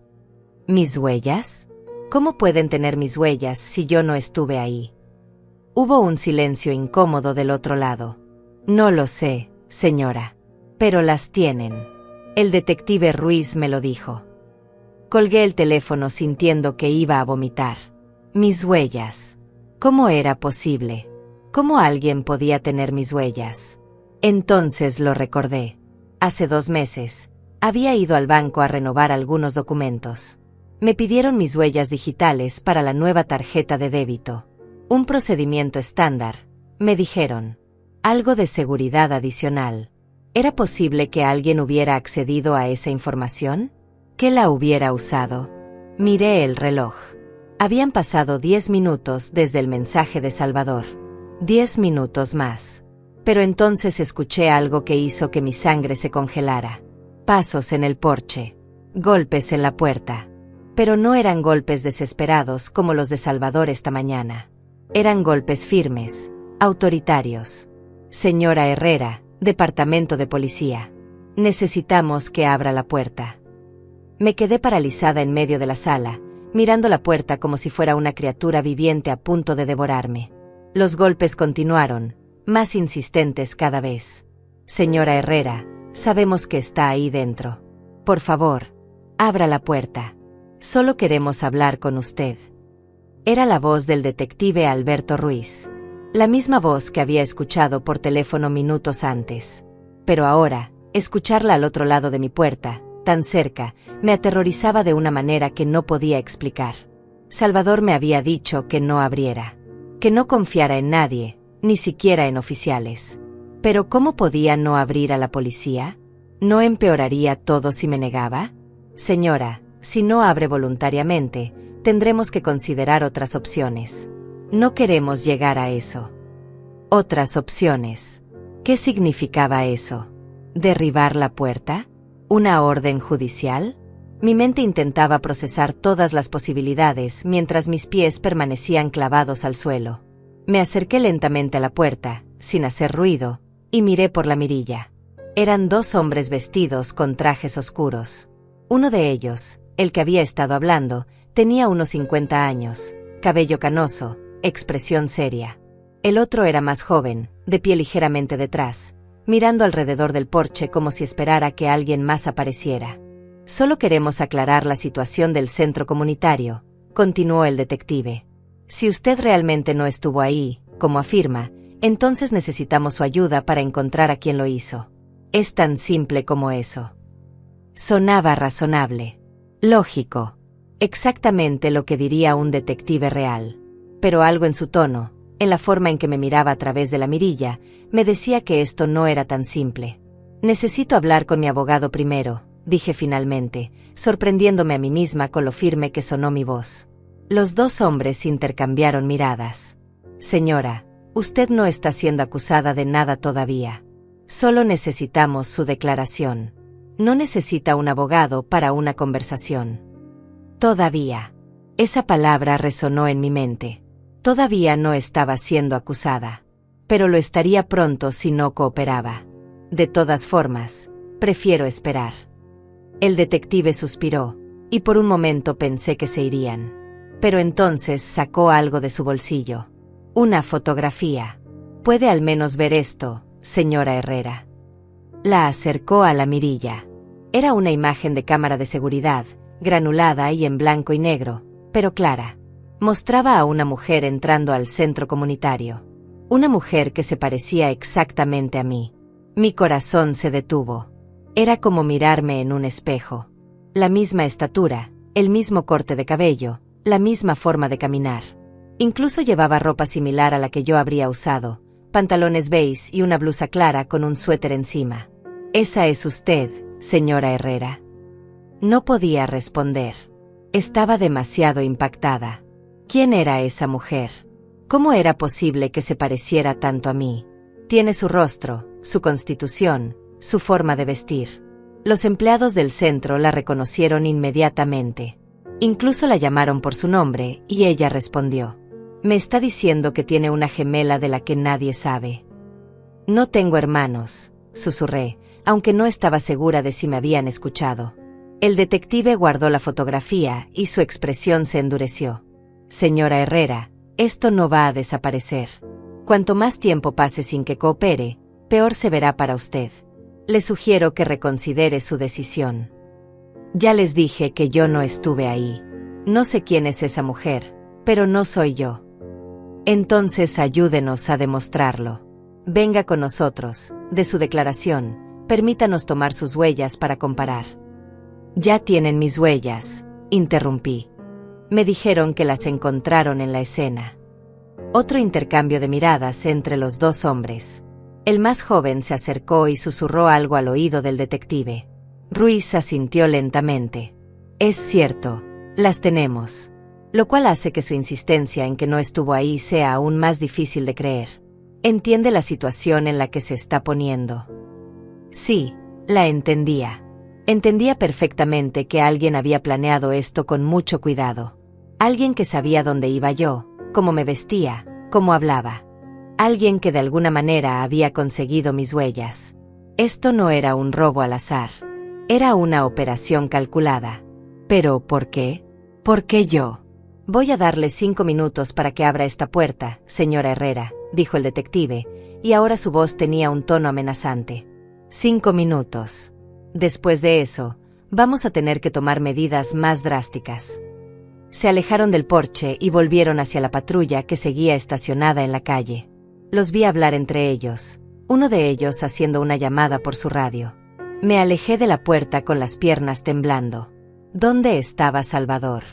S1: ¿Mis huellas? ¿Cómo pueden tener mis huellas si yo no estuve ahí? Hubo un silencio incómodo del otro lado. No lo sé, señora. Pero las tienen. El detective Ruiz me lo dijo. Colgué el teléfono sintiendo que iba a vomitar. Mis huellas. ¿Cómo era posible? ¿Cómo alguien podía tener mis huellas? Entonces lo recordé. Hace 2 meses, había ido al banco a renovar algunos documentos. Me pidieron mis huellas digitales para la nueva tarjeta de débito. Un procedimiento estándar, me dijeron. Algo de seguridad adicional. ¿Era posible que alguien hubiera accedido a esa información? ¿Que la hubiera usado? Miré el reloj. Habían pasado 10 minutos desde el mensaje de Salvador. 10 minutos más. Pero entonces escuché algo que hizo que mi sangre se congelara. Pasos en el porche. Golpes en la puerta. Pero no eran golpes desesperados como los de Salvador esta mañana. Eran golpes firmes, autoritarios. Señora Herrera, Departamento de Policía. Necesitamos que abra la puerta. Me quedé paralizada en medio de la sala, mirando la puerta como si fuera una criatura viviente a punto de devorarme. Los golpes continuaron, más insistentes cada vez. Señora Herrera, sabemos que está ahí dentro. Por favor, abra la puerta. Solo queremos hablar con usted. Era la voz del detective Alberto Ruiz. La misma voz que había escuchado por teléfono minutos antes. Pero ahora, escucharla al otro lado de mi puerta, tan cerca, me aterrorizaba de una manera que no podía explicar. Salvador me había dicho que no abriera. Que no confiara en nadie, ni siquiera en oficiales. Pero ¿cómo podía no abrir a la policía? ¿No empeoraría todo si me negaba? Señora, si no abre voluntariamente, tendremos que considerar otras opciones. No queremos llegar a eso. Otras opciones. ¿Qué significaba eso? ¿Derribar la puerta? ¿Una orden judicial? Mi mente intentaba procesar todas las posibilidades mientras mis pies permanecían clavados al suelo. Me acerqué lentamente a la puerta, sin hacer ruido, y miré por la mirilla. Eran 2 hombres vestidos con trajes oscuros. Uno de ellos, el que había estado hablando, tenía unos 50 años, cabello canoso, expresión seria. El otro era más joven, de pie ligeramente detrás, mirando alrededor del porche como si esperara que alguien más apareciera. Solo queremos aclarar la situación del centro comunitario, continuó el detective. Si usted realmente no estuvo ahí, como afirma, entonces necesitamos su ayuda para encontrar a quien lo hizo. Es tan simple como eso. Sonaba razonable. Lógico. Exactamente lo que diría un detective real. Pero algo en su tono, en la forma en que me miraba a través de la mirilla, me decía que esto no era tan simple. Necesito hablar con mi abogado primero, dije finalmente, sorprendiéndome a mí misma con lo firme que sonó mi voz. Los dos hombres intercambiaron miradas. Señora, usted no está siendo acusada de nada todavía. Solo necesitamos su declaración. No necesita un abogado para una conversación. Todavía. Esa palabra resonó en mi mente. Todavía no estaba siendo acusada. Pero lo estaría pronto si no cooperaba. De todas formas, prefiero esperar. El detective suspiró, y por un momento pensé que se irían. Pero entonces sacó algo de su bolsillo. Una fotografía. ¿Puede al menos ver esto, señora Herrera? La acercó a la mirilla. Era una imagen de cámara de seguridad, granulada y en blanco y negro, pero clara. Mostraba a una mujer entrando al centro comunitario. Una mujer que se parecía exactamente a mí. Mi corazón se detuvo. Era como mirarme en un espejo. La misma estatura, el mismo corte de cabello, la misma forma de caminar. Incluso llevaba ropa similar a la que yo habría usado, pantalones beige y una blusa clara con un suéter encima. ¿Esa es usted, señora Herrera? No podía responder. Estaba demasiado impactada. ¿Quién era esa mujer? ¿Cómo era posible que se pareciera tanto a mí? Tiene su rostro, su constitución, su forma de vestir. Los empleados del centro la reconocieron inmediatamente. Incluso la llamaron por su nombre, y ella respondió. Me está diciendo que tiene una gemela de la que nadie sabe. No tengo hermanos, susurré, aunque no estaba segura de si me habían escuchado. El detective guardó la fotografía y su expresión se endureció. Señora Herrera, esto no va a desaparecer. Cuanto más tiempo pase sin que coopere, peor se verá para usted. Le sugiero que reconsidere su decisión. Ya les dije que yo no estuve ahí. No sé quién es esa mujer, pero no soy yo. Entonces ayúdenos a demostrarlo. Venga con nosotros, de su declaración, permítanos tomar sus huellas para comparar. Ya tienen mis huellas, interrumpí. Me dijeron que las encontraron en la escena. Otro intercambio de miradas entre los dos hombres. El más joven se acercó y susurró algo al oído del detective. Ruiz asintió lentamente. Es cierto, las tenemos. Lo cual hace que su insistencia en que no estuvo ahí sea aún más difícil de creer. ¿Entiende la situación en la que se está poniendo? Sí, la entendía. Entendía perfectamente que alguien había planeado esto con mucho cuidado. Alguien que sabía dónde iba yo, cómo me vestía, cómo hablaba. Alguien que de alguna manera había conseguido mis huellas. Esto no era un robo al azar. Era una operación calculada. ¿Pero por qué? ¿Por qué yo? Voy a darle 5 minutos para que abra esta puerta, señora Herrera, dijo el detective, y ahora su voz tenía un tono amenazante. 5 minutos. Después de eso, vamos a tener que tomar medidas más drásticas. Se alejaron del porche y volvieron hacia la patrulla que seguía estacionada en la calle. Los vi hablar entre ellos, uno de ellos haciendo una llamada por su radio. Me alejé de la puerta con las piernas temblando. ¿Dónde estaba Salvador?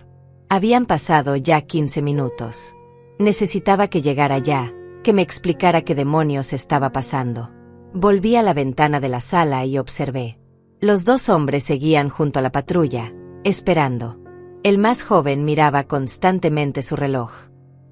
S1: Habían pasado ya 15 minutos. Necesitaba que llegara ya, que me explicara qué demonios estaba pasando. Volví a la ventana de la sala y observé. Los dos hombres seguían junto a la patrulla, esperando. El más joven miraba constantemente su reloj.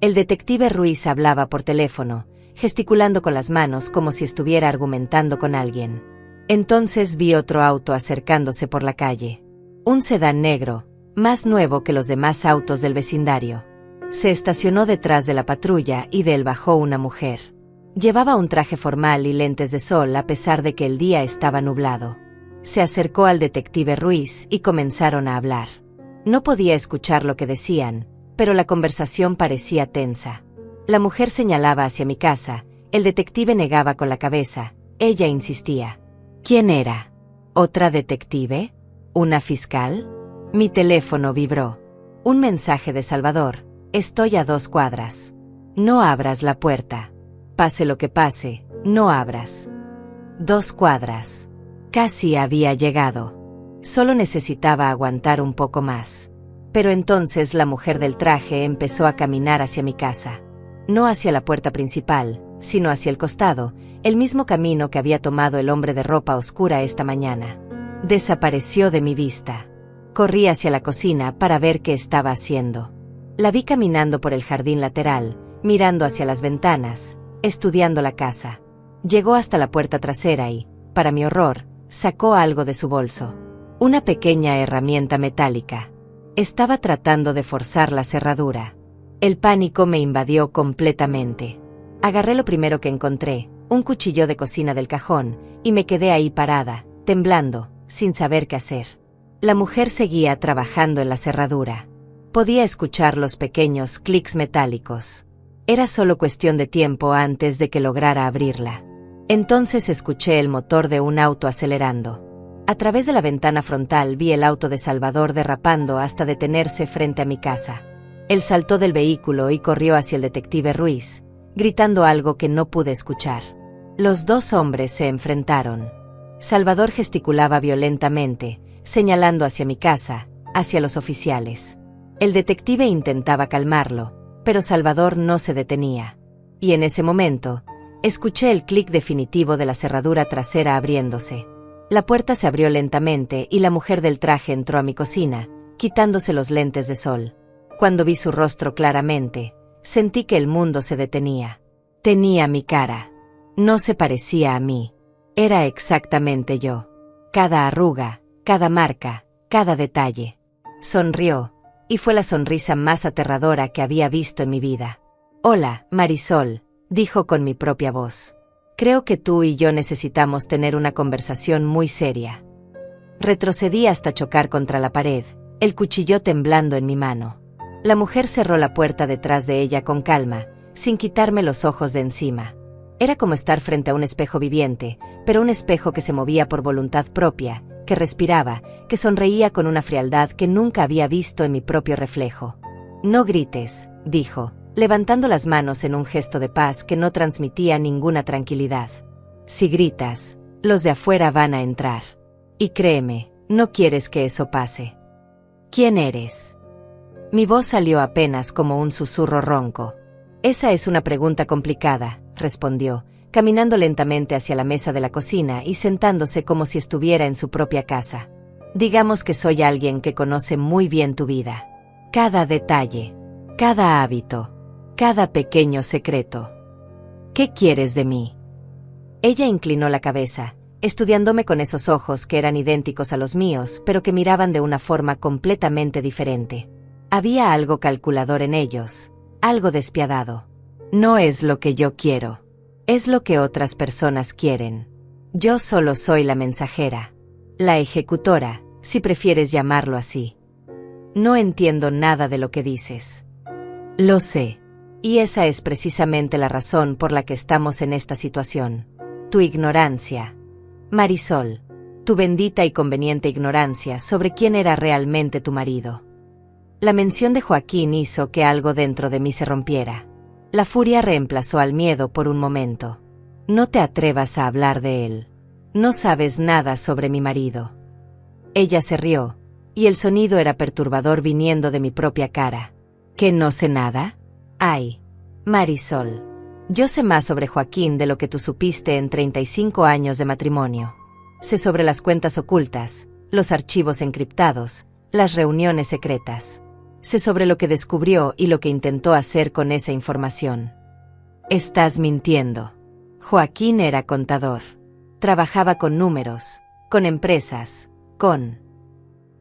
S1: El detective Ruiz hablaba por teléfono, gesticulando con las manos como si estuviera argumentando con alguien. Entonces vi otro auto acercándose por la calle. Un sedán negro, más nuevo que los demás autos del vecindario. Se estacionó detrás de la patrulla y de él bajó una mujer. Llevaba un traje formal y lentes de sol a pesar de que el día estaba nublado. Se acercó al detective Ruiz y comenzaron a hablar. No podía escuchar lo que decían, pero la conversación parecía tensa. La mujer señalaba hacia mi casa, el detective negaba con la cabeza, ella insistía. ¿Quién era? ¿Otra detective? ¿Una fiscal? Mi teléfono vibró. Un mensaje de Salvador, Estoy a 2 cuadras. No abras la puerta. Pase lo que pase, no abras. 2 cuadras. Casi había llegado. Solo necesitaba aguantar un poco más. Pero entonces la mujer del traje empezó a caminar hacia mi casa. No hacia la puerta principal, sino hacia el costado, el mismo camino que había tomado el hombre de ropa oscura esta mañana. Desapareció de mi vista. Corrí hacia la cocina para ver qué estaba haciendo. La vi caminando por el jardín lateral, mirando hacia las ventanas, estudiando la casa. Llegó hasta la puerta trasera y, para mi horror, sacó algo de su bolso. Una pequeña herramienta metálica. Estaba tratando de forzar la cerradura. El pánico me invadió completamente. Agarré lo primero que encontré, un cuchillo de cocina del cajón, y me quedé ahí parada, temblando, sin saber qué hacer. La mujer seguía trabajando en la cerradura. Podía escuchar los pequeños clics metálicos. Era solo cuestión de tiempo antes de que lograra abrirla. Entonces escuché el motor de un auto acelerando. A través de la ventana frontal vi el auto de Salvador derrapando hasta detenerse frente a mi casa. Él saltó del vehículo y corrió hacia el detective Ruiz, gritando algo que no pude escuchar. Los 2 hombres se enfrentaron. Salvador gesticulaba violentamente, señalando hacia mi casa, hacia los oficiales. El detective intentaba calmarlo, pero Salvador no se detenía. Y en ese momento, escuché el clic definitivo de la cerradura trasera abriéndose. La puerta se abrió lentamente y la mujer del traje entró a mi cocina, quitándose los lentes de sol. Cuando vi su rostro claramente, sentí que el mundo se detenía. Tenía mi cara. No se parecía a mí. Era exactamente yo. Cada arruga, cada marca, cada detalle. Sonrió, y fue la sonrisa más aterradora que había visto en mi vida. «Hola, Marisol», dijo con mi propia voz. «Creo que tú y yo necesitamos tener una conversación muy seria». Retrocedí hasta chocar contra la pared, el cuchillo temblando en mi mano. La mujer cerró la puerta detrás de ella con calma, sin quitarme los ojos de encima. Era como estar frente a un espejo viviente, pero un espejo que se movía por voluntad propia, que respiraba, que sonreía con una frialdad que nunca había visto en mi propio reflejo. «No grites», dijo, levantando las manos en un gesto de paz que no transmitía ninguna tranquilidad. «Si gritas, los de afuera van a entrar. Y créeme, no quieres que eso pase». «¿Quién eres?». Mi voz salió apenas como un susurro ronco. «Esa es una pregunta complicada», respondió, caminando lentamente hacia la mesa de la cocina y sentándose como si estuviera en su propia casa. «Digamos que soy alguien que conoce muy bien tu vida. Cada detalle, cada hábito, cada pequeño secreto. ¿Qué quieres de mí?». Ella inclinó la cabeza, estudiándome con esos ojos que eran idénticos a los míos, pero que miraban de una forma completamente diferente. Había algo calculador en ellos, algo despiadado. «No es lo que yo quiero. Es lo que otras personas quieren. Yo solo soy la mensajera. La ejecutora, si prefieres llamarlo así. No entiendo nada de lo que dices». «Lo sé. Y esa es precisamente la razón por la que estamos en esta situación. Tu ignorancia. Marisol. Tu bendita y conveniente ignorancia sobre quién era realmente tu marido». La mención de Joaquín hizo que algo dentro de mí se rompiera. La furia reemplazó al miedo por un momento. «No te atrevas a hablar de él. No sabes nada sobre mi marido». Ella se rió, y el sonido era perturbador viniendo de mi propia cara. «¿Que no sé nada? Ay, Marisol. Yo sé más sobre Joaquín de lo que tú supiste en 35 años de matrimonio. Sé sobre las cuentas ocultas, los archivos encriptados, las reuniones secretas. Sé sobre lo que descubrió y lo que intentó hacer con esa información». «Estás mintiendo». Joaquín era contador. Trabajaba con números, con empresas, con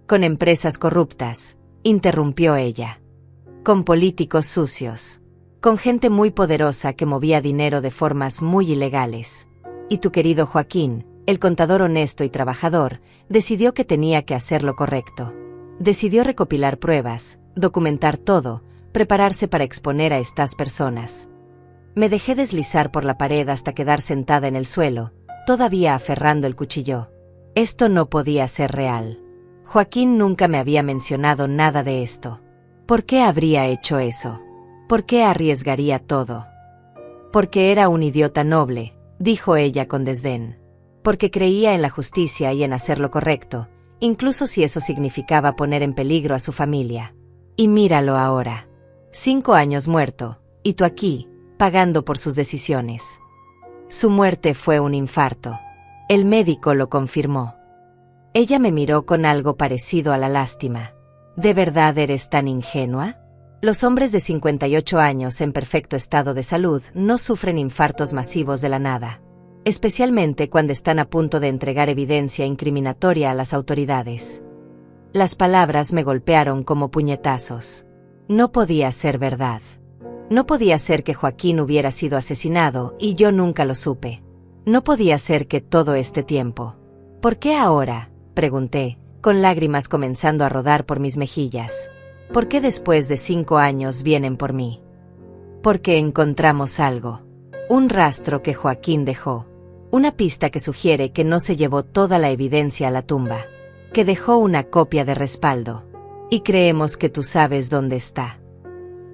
S1: empresas corruptas, interrumpió ella. Con políticos sucios. Con gente muy poderosa que movía dinero de formas muy ilegales. Y tu querido Joaquín, el contador honesto y trabajador, decidió que tenía que hacer lo correcto. Decidió recopilar pruebas, documentar todo, prepararse para exponer a estas personas. Me dejé deslizar por la pared hasta quedar sentada en el suelo, todavía aferrando el cuchillo. Esto no podía ser real. Joaquín nunca me había mencionado nada de esto. ¿Por qué habría hecho eso? ¿Por qué arriesgaría todo? Porque era un idiota noble, dijo ella con desdén. Porque creía en la justicia y en hacer lo correcto, incluso si eso significaba poner en peligro a su familia. Y míralo ahora. 5 años muerto, y tú aquí, pagando por sus decisiones. Su muerte fue un infarto. El médico lo confirmó. Ella me miró con algo parecido a la lástima. ¿De verdad eres tan ingenua? Los hombres de 58 años en perfecto estado de salud no sufren infartos masivos de la nada, especialmente cuando están a punto de entregar evidencia incriminatoria a las autoridades. Las palabras me golpearon como puñetazos. No podía ser verdad. No podía ser que Joaquín hubiera sido asesinado y yo nunca lo supe. No podía ser que todo este tiempo. ¿Por qué ahora?, pregunté, con lágrimas comenzando a rodar por mis mejillas. ¿Por qué después de 5 años vienen por mí? Porque encontramos algo. Un rastro que Joaquín dejó. Una pista que sugiere que no se llevó toda la evidencia a la tumba. Que dejó una copia de respaldo. Y creemos que tú sabes dónde está.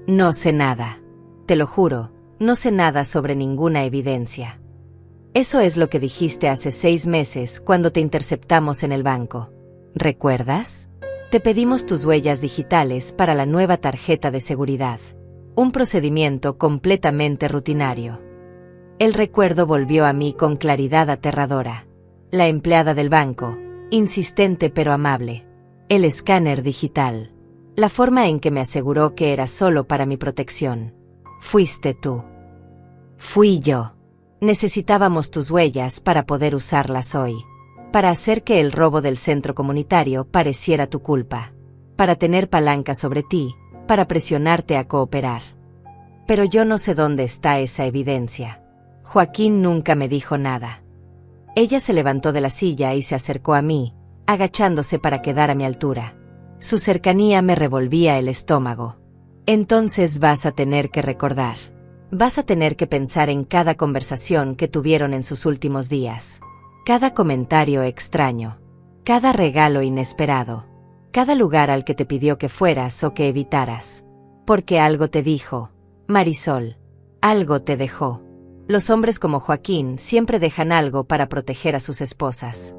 S1: No sé nada. Te lo juro, no sé nada sobre ninguna evidencia. Eso es lo que dijiste hace 6 meses cuando te interceptamos en el banco. ¿Recuerdas? Te pedimos tus huellas digitales para la nueva tarjeta de seguridad. Un procedimiento completamente rutinario. El recuerdo volvió a mí con claridad aterradora. La empleada del banco, insistente pero amable. El escáner digital. La forma en que me aseguró que era solo para mi protección. Fuiste tú. Fui yo. Necesitábamos tus huellas para poder usarlas hoy. Para hacer que el robo del centro comunitario pareciera tu culpa. Para tener palanca sobre ti, para presionarte a cooperar. Pero yo no sé dónde está esa evidencia. Joaquín nunca me dijo nada. Ella se levantó de la silla y se acercó a mí, agachándose para quedar a mi altura. Su cercanía me revolvía el estómago. Entonces vas a tener que recordar. Vas a tener que pensar en cada conversación que tuvieron en sus últimos días. Cada comentario extraño. Cada regalo inesperado. Cada lugar al que te pidió que fueras o que evitaras. Porque algo te dijo, Marisol. Algo te dejó. Los hombres como Joaquín siempre dejan algo para proteger a sus esposas.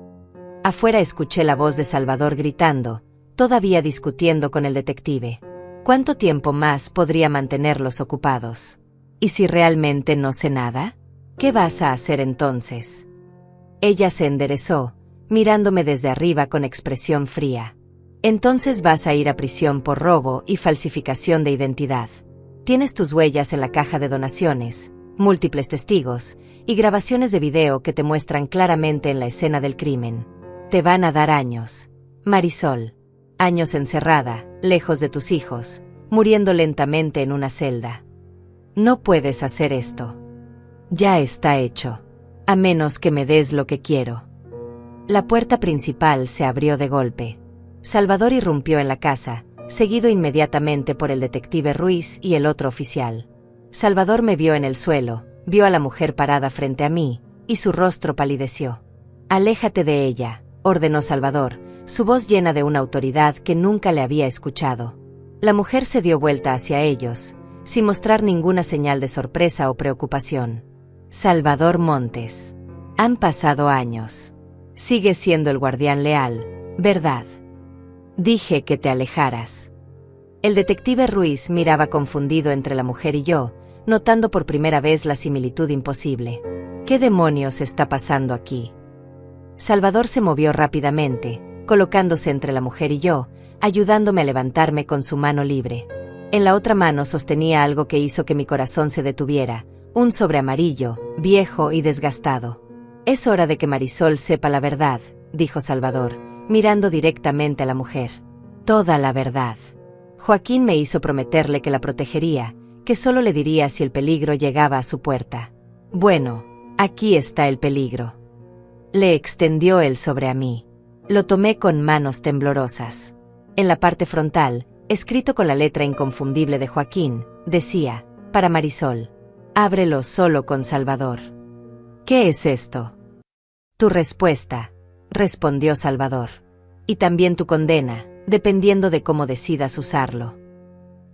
S1: Afuera escuché la voz de Salvador gritando, todavía discutiendo con el detective. ¿Cuánto tiempo más podría mantenerlos ocupados? ¿Y si realmente no sé nada? ¿Qué vas a hacer entonces? Ella se enderezó, mirándome desde arriba con expresión fría. Entonces vas a ir a prisión por robo y falsificación de identidad. Tienes tus huellas en la caja de donaciones, múltiples testigos y grabaciones de video que te muestran claramente en la escena del crimen. Te van a dar años, Marisol. Años encerrada, lejos de tus hijos, muriendo lentamente en una celda. No puedes hacer esto. Ya está hecho. A menos que me des lo que quiero. La puerta principal se abrió de golpe. Salvador irrumpió en la casa, seguido inmediatamente por el detective Ruiz y el otro oficial. Salvador me vio en el suelo, vio a la mujer parada frente a mí, y su rostro palideció. «Aléjate de ella», ordenó Salvador, su voz llena de una autoridad que nunca le había escuchado. La mujer se dio vuelta hacia ellos, sin mostrar ninguna señal de sorpresa o preocupación. Salvador Montes. Han pasado años. Sigues siendo el guardián leal, ¿verdad? Dije que te alejaras. El detective Ruiz miraba confundido entre la mujer y yo, notando por primera vez la similitud imposible. ¿Qué demonios está pasando aquí? Salvador se movió rápidamente, colocándose entre la mujer y yo, ayudándome a levantarme con su mano libre. En la otra mano sostenía algo que hizo que mi corazón se detuviera, un sobre amarillo, viejo y desgastado. «Es hora de que Marisol sepa la verdad», dijo Salvador, mirando directamente a la mujer. «Toda la verdad. Joaquín me hizo prometerle que la protegería, que solo le diría si el peligro llegaba a su puerta. Bueno, aquí está el peligro». Le extendió el sobre a mí. Lo tomé con manos temblorosas. En la parte frontal, escrito con la letra inconfundible de Joaquín, decía, «Para Marisol. Ábrelo solo con Salvador». «¿Qué es esto?» «Tu respuesta», respondió Salvador. «Y también tu condena, dependiendo de cómo decidas usarlo».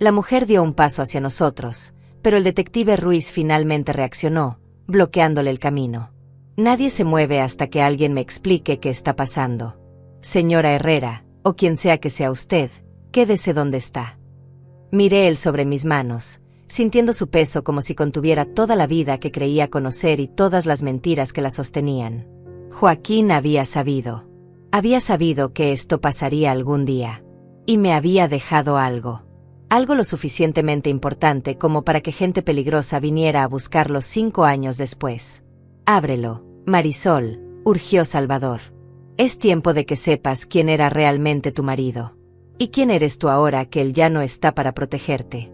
S1: La mujer dio un paso hacia nosotros, pero el detective Ruiz finalmente reaccionó, bloqueándole el camino. Nadie se mueve hasta que alguien me explique qué está pasando. Señora Herrera, o quien sea que sea usted, quédese donde está. Miré él sobre mis manos, sintiendo su peso como si contuviera toda la vida que creía conocer y todas las mentiras que la sostenían. Joaquín había sabido. Había sabido que esto pasaría algún día. Y me había dejado algo. Algo lo suficientemente importante como para que gente peligrosa viniera a buscarlo 5 años después. Ábrelo, Marisol, urgió Salvador. Es tiempo de que sepas quién era realmente tu marido. ¿Y quién eres tú ahora que él ya no está para protegerte?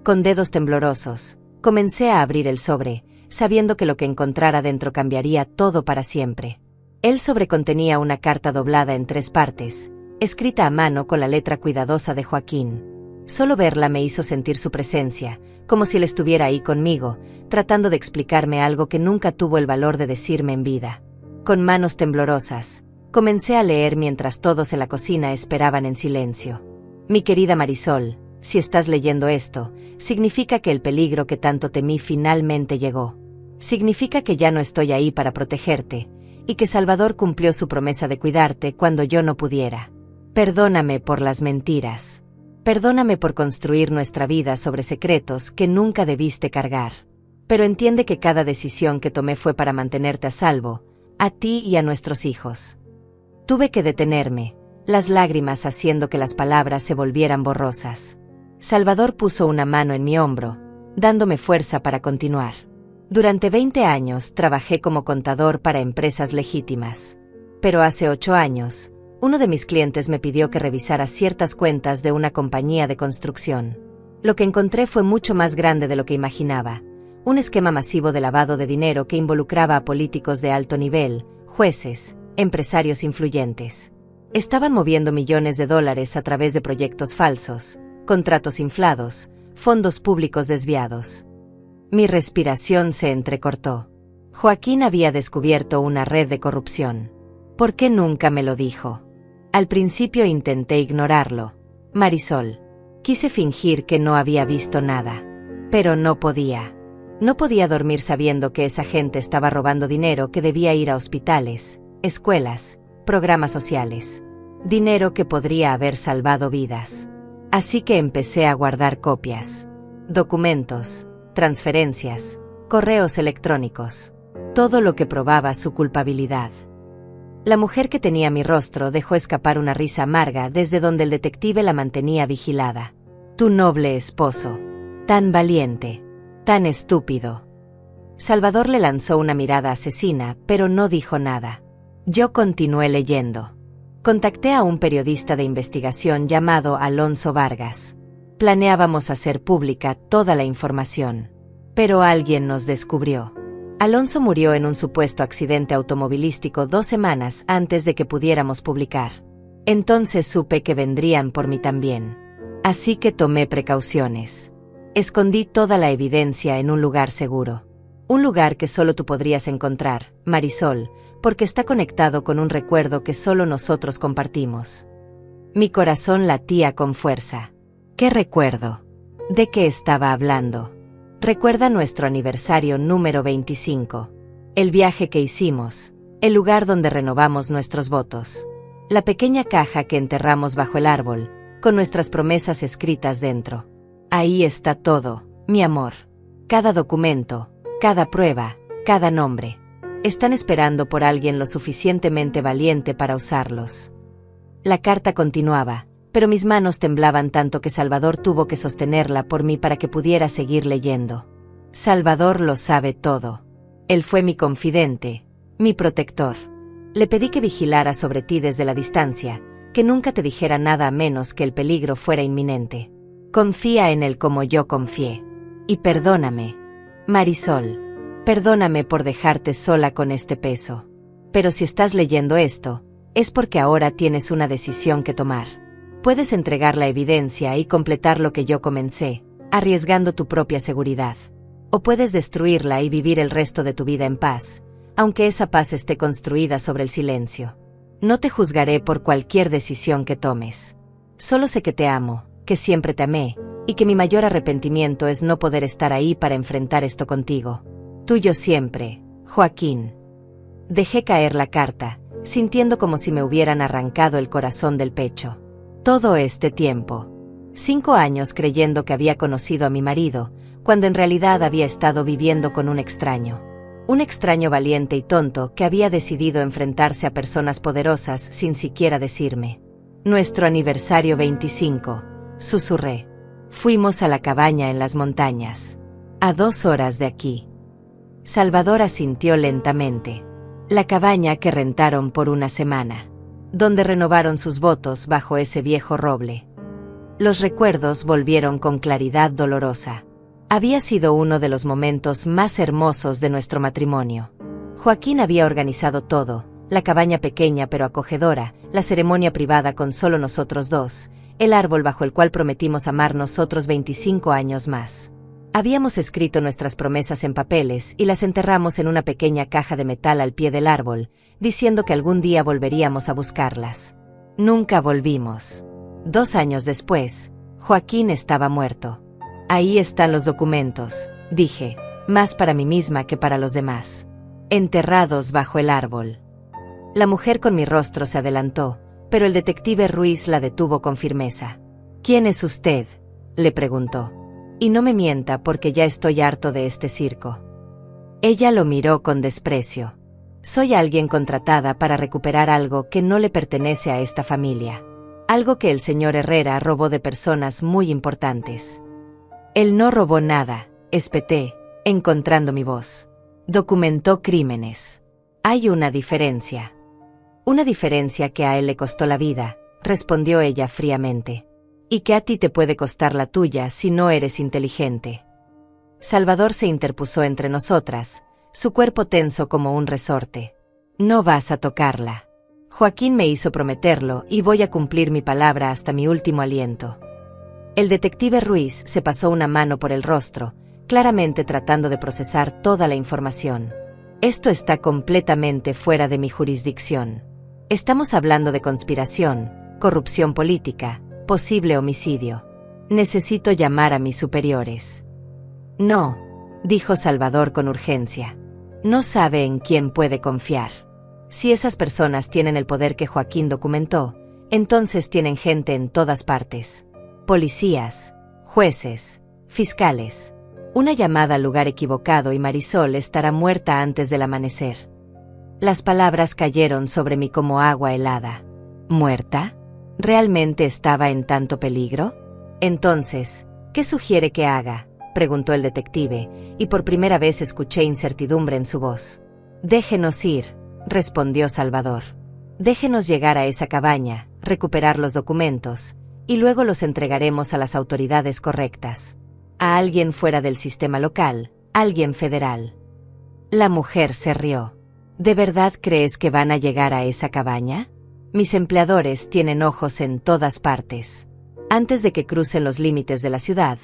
S1: Con dedos temblorosos, comencé a abrir el sobre, sabiendo que lo que encontrara dentro cambiaría todo para siempre. El sobre contenía una carta doblada en 3 partes, escrita a mano con la letra cuidadosa de Joaquín. Solo verla me hizo sentir su presencia, como si él estuviera ahí conmigo, tratando de explicarme algo que nunca tuvo el valor de decirme en vida. Con manos temblorosas, comencé a leer mientras todos en la cocina esperaban en silencio. Mi querida Marisol, si estás leyendo esto, significa que el peligro que tanto temí finalmente llegó. Significa que ya no estoy ahí para protegerte, y que Salvador cumplió su promesa de cuidarte cuando yo no pudiera. Perdóname por las mentiras. Perdóname por construir nuestra vida sobre secretos que nunca debiste cargar. Pero entiende que cada decisión que tomé fue para mantenerte a salvo, a ti y a nuestros hijos. Tuve que detenerme, las lágrimas haciendo que las palabras se volvieran borrosas. Salvador puso una mano en mi hombro, dándome fuerza para continuar. Durante 20 años trabajé como contador para empresas legítimas. Pero hace 8 años, uno de mis clientes me pidió que revisara ciertas cuentas de una compañía de construcción. Lo que encontré fue mucho más grande de lo que imaginaba. Un esquema masivo de lavado de dinero que involucraba a políticos de alto nivel, jueces, empresarios influyentes. Estaban moviendo millones de dólares a través de proyectos falsos, contratos inflados, fondos públicos desviados. Mi respiración se entrecortó. Joaquín había descubierto una red de corrupción. ¿Por qué nunca me lo dijo? Al principio intenté ignorarlo. Marisol. Quise fingir que no había visto nada. Pero no podía. No podía dormir sabiendo que esa gente estaba robando dinero que debía ir a hospitales, escuelas, programas sociales. Dinero que podría haber salvado vidas. Así que empecé a guardar copias. Documentos, transferencias, correos electrónicos. Todo lo que probaba su culpabilidad. La mujer que tenía mi rostro dejó escapar una risa amarga desde donde el detective la mantenía vigilada. Tu noble esposo. Tan valiente. Tan estúpido. Salvador le lanzó una mirada asesina, pero no dijo nada. Yo continué leyendo. Contacté a un periodista de investigación llamado Alonso Vargas. Planeábamos hacer pública toda la información. Pero alguien nos descubrió. Alonso murió en un supuesto accidente automovilístico 2 semanas antes de que pudiéramos publicar. Entonces supe que vendrían por mí también. Así que tomé precauciones. Escondí toda la evidencia en un lugar seguro. Un lugar que solo tú podrías encontrar, Marisol, porque está conectado con un recuerdo que solo nosotros compartimos. Mi corazón latía con fuerza. ¿Qué recuerdo? ¿De qué estaba hablando? Recuerda nuestro aniversario número 25. El viaje que hicimos, el lugar donde renovamos nuestros votos. La pequeña caja que enterramos bajo el árbol, con nuestras promesas escritas dentro. Ahí está todo, mi amor. Cada documento, cada prueba, cada nombre. Están esperando por alguien lo suficientemente valiente para usarlos. La carta continuaba, pero mis manos temblaban tanto que Salvador tuvo que sostenerla por mí para que pudiera seguir leyendo. Salvador lo sabe todo. Él fue mi confidente, mi protector. Le pedí que vigilara sobre ti desde la distancia, que nunca te dijera nada a menos que el peligro fuera inminente. Confía en él como yo confié. Y perdóname, Marisol. Perdóname por dejarte sola con este peso. Pero si estás leyendo esto, es porque ahora tienes una decisión que tomar. Puedes entregar la evidencia y completar lo que yo comencé, arriesgando tu propia seguridad. O puedes destruirla y vivir el resto de tu vida en paz, aunque esa paz esté construida sobre el silencio. No te juzgaré por cualquier decisión que tomes. Solo sé que te amo, que siempre te amé, y que mi mayor arrepentimiento es no poder estar ahí para enfrentar esto contigo. Tuyo siempre, Joaquín. Dejé caer la carta, sintiendo como si me hubieran arrancado el corazón del pecho. Todo este tiempo. 5 años creyendo que había conocido a mi marido, cuando en realidad había estado viviendo con un extraño. Un extraño valiente y tonto que había decidido enfrentarse a personas poderosas sin siquiera decirme. Nuestro aniversario 25, susurré. Fuimos a la cabaña en las montañas. A 2 horas de aquí. Salvador asintió lentamente. La cabaña que rentaron por una semana. Donde renovaron sus votos bajo ese viejo roble. Los recuerdos volvieron con claridad dolorosa. Había sido uno de los momentos más hermosos de nuestro matrimonio. Joaquín había organizado todo, la cabaña pequeña pero acogedora, la ceremonia privada con solo nosotros dos, el árbol bajo el cual prometimos amarnos otros 25 años más. Habíamos escrito nuestras promesas en papeles y las enterramos en una pequeña caja de metal al pie del árbol, diciendo que algún día volveríamos a buscarlas. Nunca volvimos. 2 años después, Joaquín estaba muerto. Ahí están los documentos, dije, más para mí misma que para los demás. Enterrados bajo el árbol. La mujer con mi rostro se adelantó, pero el detective Ruiz la detuvo con firmeza. ¿Quién es usted?, le preguntó. Y no me mienta porque ya estoy harto de este circo. Ella lo miró con desprecio. Soy alguien contratada para recuperar algo que no le pertenece a esta familia. Algo que el señor Herrera robó de personas muy importantes. Él no robó nada, espeté, encontrando mi voz. Documentó crímenes. Hay una diferencia. Una diferencia que a él le costó la vida, respondió ella fríamente. Y que a ti te puede costar la tuya si no eres inteligente. Salvador se interpuso entre nosotras, su cuerpo tenso como un resorte. No vas a tocarla. Joaquín me hizo prometerlo y voy a cumplir mi palabra hasta mi último aliento. El detective Ruiz se pasó una mano por el rostro, claramente tratando de procesar toda la información. Esto está completamente fuera de mi jurisdicción. Estamos hablando de conspiración, corrupción política, posible homicidio. Necesito llamar a mis superiores. No, dijo Salvador con urgencia. No sabe en quién puede confiar. Si esas personas tienen el poder que Joaquín documentó, entonces tienen gente en todas partes. Policías, jueces, fiscales. Una llamada al lugar equivocado y Marisol estará muerta antes del amanecer. Las palabras cayeron sobre mí como agua helada. ¿Muerta? ¿Realmente estaba en tanto peligro? Entonces, ¿qué sugiere que haga?, preguntó el detective, y por primera vez escuché incertidumbre en su voz. Déjenos ir, respondió Salvador. Déjenos llegar a esa cabaña, recuperar los documentos, y luego los entregaremos a las autoridades correctas. A alguien fuera del sistema local, alguien federal. La mujer se rió. ¿De verdad crees que van a llegar a esa cabaña? Mis empleadores tienen ojos en todas partes. Antes de que crucen los límites de la ciudad,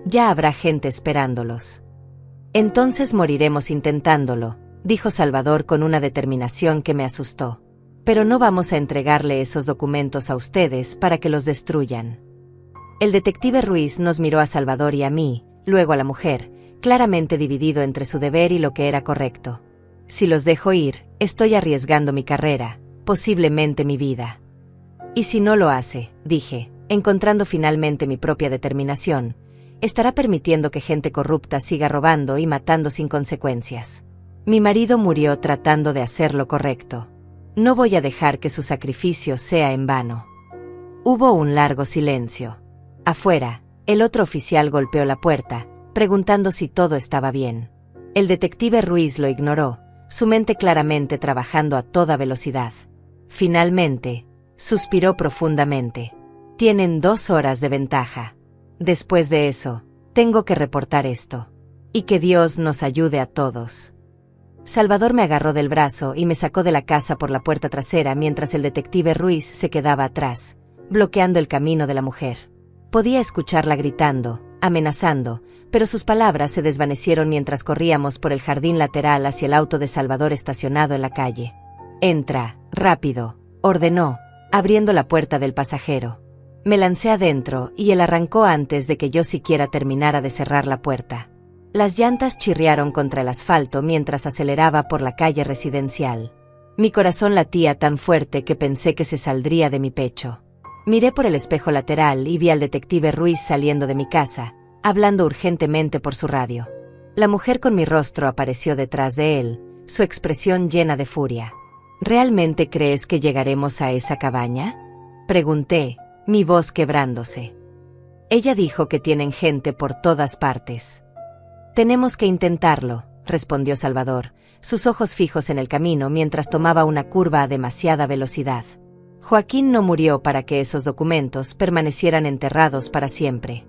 S1: ya habrá gente esperándolos. Entonces moriremos intentándolo, dijo Salvador con una determinación que me asustó. Pero no vamos a entregarle esos documentos a ustedes para que los destruyan. El detective Ruiz nos miró a Salvador y a mí, luego a la mujer, claramente dividido entre su deber y lo que era correcto. Si los dejo ir, estoy arriesgando mi carrera, posiblemente mi vida. Y si no lo hace, dije, encontrando finalmente mi propia determinación, estará permitiendo que gente corrupta siga robando y matando sin consecuencias. Mi marido murió tratando de hacer lo correcto. No voy a dejar que su sacrificio sea en vano. Hubo un largo silencio. Afuera, el otro oficial golpeó la puerta, preguntando si todo estaba bien. El detective Ruiz lo ignoró, su mente claramente trabajando a toda velocidad. Finalmente, suspiró profundamente. Tienen 2 horas de ventaja. Después de eso, tengo que reportar esto. Y que Dios nos ayude a todos. Salvador me agarró del brazo y me sacó de la casa por la puerta trasera mientras el detective Ruiz se quedaba atrás, bloqueando el camino de la mujer. Podía escucharla gritando, amenazando, pero sus palabras se desvanecieron mientras corríamos por el jardín lateral hacia el auto de Salvador estacionado en la calle. «Entra, rápido», ordenó, abriendo la puerta del pasajero. Me lancé adentro y él arrancó antes de que yo siquiera terminara de cerrar la puerta. Las llantas chirriaron contra el asfalto mientras aceleraba por la calle residencial. Mi corazón latía tan fuerte que pensé que se saldría de mi pecho. Miré por el espejo lateral y vi al detective Ruiz saliendo de mi casa, hablando urgentemente por su radio. La mujer con mi rostro apareció detrás de él, su expresión llena de furia. ¿Realmente crees que llegaremos a esa cabaña?, pregunté, mi voz quebrándose. Ella dijo que tienen gente por todas partes. Tenemos que intentarlo, respondió Salvador, sus ojos fijos en el camino mientras tomaba una curva a demasiada velocidad. Joaquín no murió para que esos documentos permanecieran enterrados para siempre.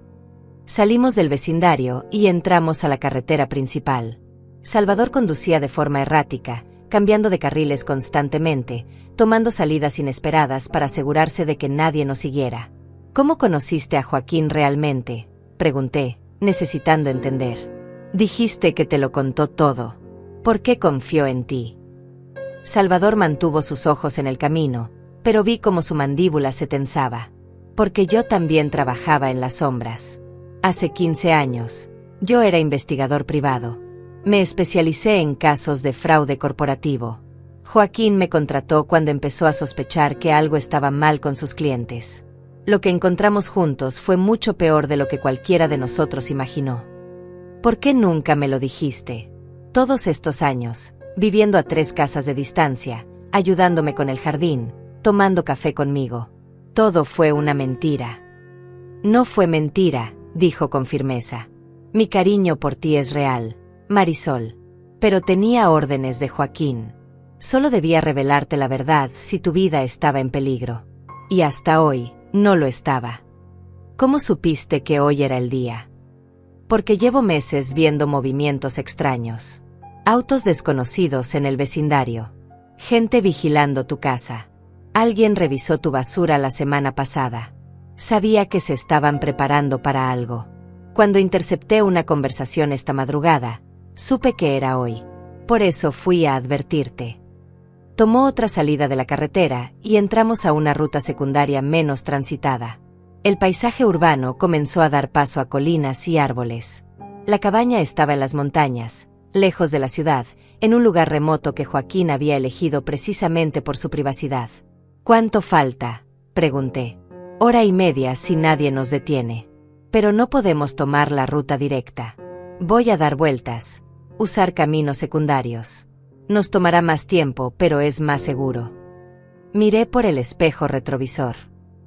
S1: Salimos del vecindario y entramos a la carretera principal. Salvador conducía de forma errática, cambiando de carriles constantemente, tomando salidas inesperadas para asegurarse de que nadie nos siguiera. ¿Cómo conociste a Joaquín realmente?, pregunté, necesitando entender. Dijiste que te lo contó todo. ¿Por qué confió en ti? Salvador mantuvo sus ojos en el camino, pero vi cómo su mandíbula se tensaba. Porque yo también trabajaba en las sombras. Hace 15 años, yo era investigador privado. Me especialicé en casos de fraude corporativo. Joaquín me contrató cuando empezó a sospechar que algo estaba mal con sus clientes. Lo que encontramos juntos fue mucho peor de lo que cualquiera de nosotros imaginó. ¿Por qué nunca me lo dijiste? Todos estos años, viviendo a 3 casas de distancia, ayudándome con el jardín, tomando café conmigo. Todo fue una mentira. No fue mentira, dijo con firmeza. Mi cariño por ti es real, Marisol. Pero tenía órdenes de Joaquín. Solo debía revelarte la verdad si tu vida estaba en peligro. Y hasta hoy, no lo estaba. ¿Cómo supiste que hoy era el día? Porque llevo meses viendo movimientos extraños. Autos desconocidos en el vecindario. Gente vigilando tu casa. Alguien revisó tu basura la semana pasada. Sabía que se estaban preparando para algo. Cuando intercepté una conversación esta madrugada, supe que era hoy. Por eso fui a advertirte. Tomó otra salida de la carretera y entramos a una ruta secundaria menos transitada. El paisaje urbano comenzó a dar paso a colinas y árboles. La cabaña estaba en las montañas, lejos de la ciudad, en un lugar remoto que Joaquín había elegido precisamente por su privacidad. ¿Cuánto falta?, pregunté. 1:30 si nadie nos detiene. Pero no podemos tomar la ruta directa. Voy a dar vueltas, usar caminos secundarios. Nos tomará más tiempo, pero es más seguro. Miré por el espejo retrovisor.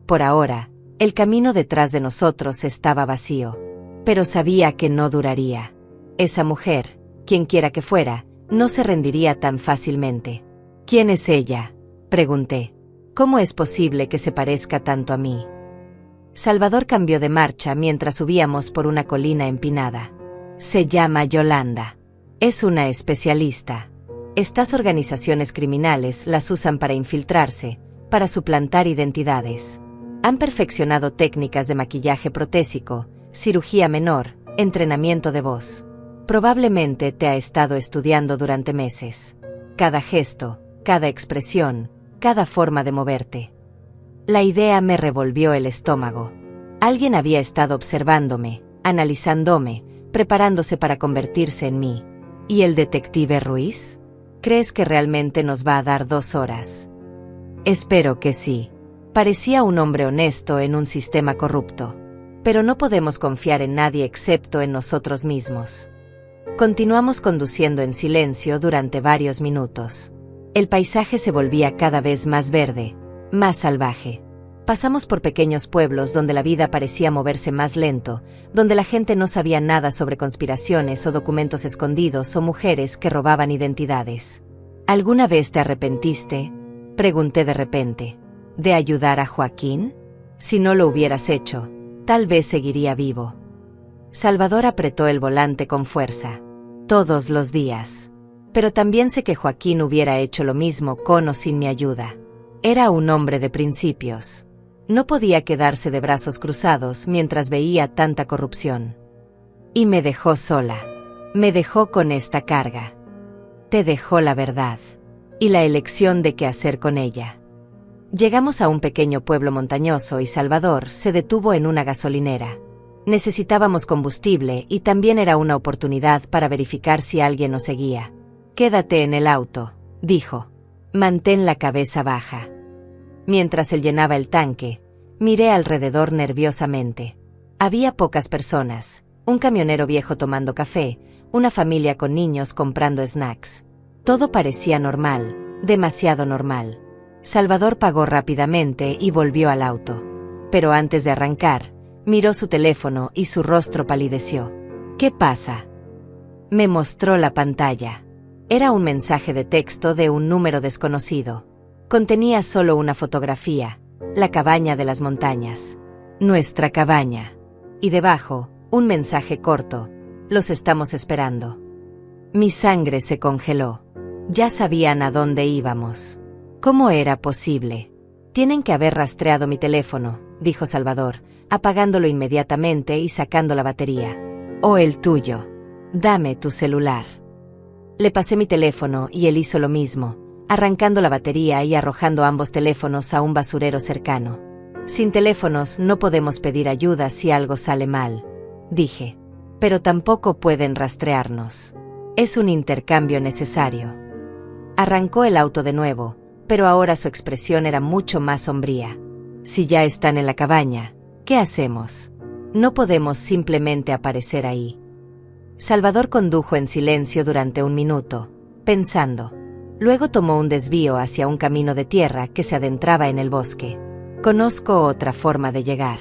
S1: Por ahora, el camino detrás de nosotros estaba vacío. Pero sabía que no duraría. Esa mujer, quien quiera que fuera, no se rendiría tan fácilmente. ¿Quién es ella?, pregunté. ¿Cómo es posible que se parezca tanto a mí? Salvador cambió de marcha mientras subíamos por una colina empinada. Se llama Yolanda. Es una especialista. Estas organizaciones criminales las usan para infiltrarse, para suplantar identidades. Han perfeccionado técnicas de maquillaje protésico, cirugía menor, entrenamiento de voz. Probablemente te ha estado estudiando durante meses. Cada gesto, cada expresión, cada forma de moverte. La idea me revolvió el estómago. Alguien había estado observándome, analizándome, preparándose para convertirse en mí. ¿Y el detective Ruiz? ¿Crees que realmente nos va a dar 2 horas? Espero que sí. Parecía un hombre honesto en un sistema corrupto. Pero no podemos confiar en nadie excepto en nosotros mismos. Continuamos conduciendo en silencio durante varios minutos. El paisaje se volvía cada vez más verde, más salvaje. Pasamos por pequeños pueblos donde la vida parecía moverse más lento, donde la gente no sabía nada sobre conspiraciones o documentos escondidos o mujeres que robaban identidades. ¿Alguna vez te arrepentiste?, pregunté de repente. ¿De ayudar a Joaquín? Si no lo hubieras hecho, tal vez seguiría vivo. Salvador apretó el volante con fuerza. Todos los días. Pero también sé que Joaquín hubiera hecho lo mismo con o sin mi ayuda. Era un hombre de principios. No podía quedarse de brazos cruzados mientras veía tanta corrupción. Y me dejó sola. Me dejó con esta carga. Te dejó la verdad. Y la elección de qué hacer con ella. Llegamos a un pequeño pueblo montañoso y Salvador se detuvo en una gasolinera. Necesitábamos combustible y también era una oportunidad para verificar si alguien nos seguía. «Quédate en el auto», dijo. «Mantén la cabeza baja». Mientras él llenaba el tanque, miré alrededor nerviosamente. Había pocas personas, un camionero viejo tomando café, una familia con niños comprando snacks. Todo parecía normal, demasiado normal. Salvador pagó rápidamente y volvió al auto. Pero antes de arrancar, miró su teléfono y su rostro palideció. «¿Qué pasa?». Me mostró la pantalla. Era un mensaje de texto de un número desconocido. Contenía solo una fotografía, la cabaña de las montañas. Nuestra cabaña. Y debajo, un mensaje corto. «Los estamos esperando». Mi sangre se congeló. Ya sabían a dónde íbamos. ¿Cómo era posible? «Tienen que haber rastreado mi teléfono», dijo Salvador, apagándolo inmediatamente y sacando la batería. «O el tuyo. Dame tu celular». Le pasé mi teléfono y él hizo lo mismo, arrancando la batería y arrojando ambos teléfonos a un basurero cercano. «Sin teléfonos no podemos pedir ayuda si algo sale mal», dije. «Pero tampoco pueden rastrearnos. Es un intercambio necesario». Arrancó el auto de nuevo, pero ahora su expresión era mucho más sombría. «Si ya están en la cabaña, ¿qué hacemos? No podemos simplemente aparecer ahí». Salvador condujo en silencio durante un minuto, pensando. Luego tomó un desvío hacia un camino de tierra que se adentraba en el bosque. «Conozco otra forma de llegar.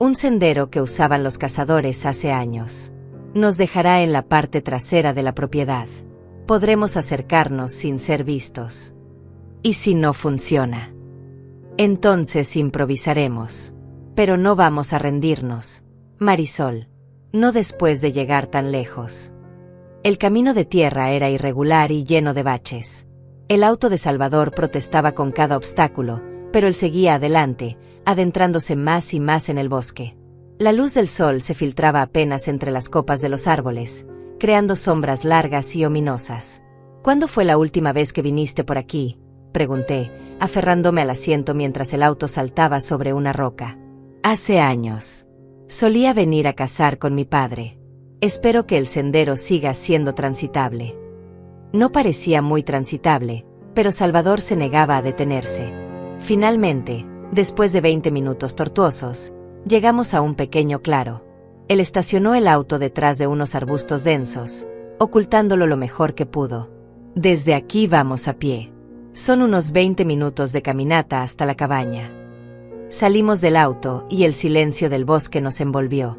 S1: Un sendero que usaban los cazadores hace años. Nos dejará en la parte trasera de la propiedad. Podremos acercarnos sin ser vistos. ¿Y si no funciona? Entonces improvisaremos. Pero no vamos a rendirnos, Marisol. No después de llegar tan lejos». El camino de tierra era irregular y lleno de baches. El auto de Salvador protestaba con cada obstáculo, pero él seguía adelante, adentrándose más y más en el bosque. La luz del sol se filtraba apenas entre las copas de los árboles, creando sombras largas y ominosas. «¿Cuándo fue la última vez que viniste por aquí?», pregunté, aferrándome al asiento mientras el auto saltaba sobre una roca. «Hace años. Solía venir a cazar con mi padre. Espero que el sendero siga siendo transitable». No parecía muy transitable, pero Salvador se negaba a detenerse. Finalmente, después de 20 minutos tortuosos, llegamos a un pequeño claro. Él estacionó el auto detrás de unos arbustos densos, ocultándolo lo mejor que pudo. «Desde aquí vamos a pie. Son unos 20 minutos de caminata hasta la cabaña». Salimos del auto y el silencio del bosque nos envolvió.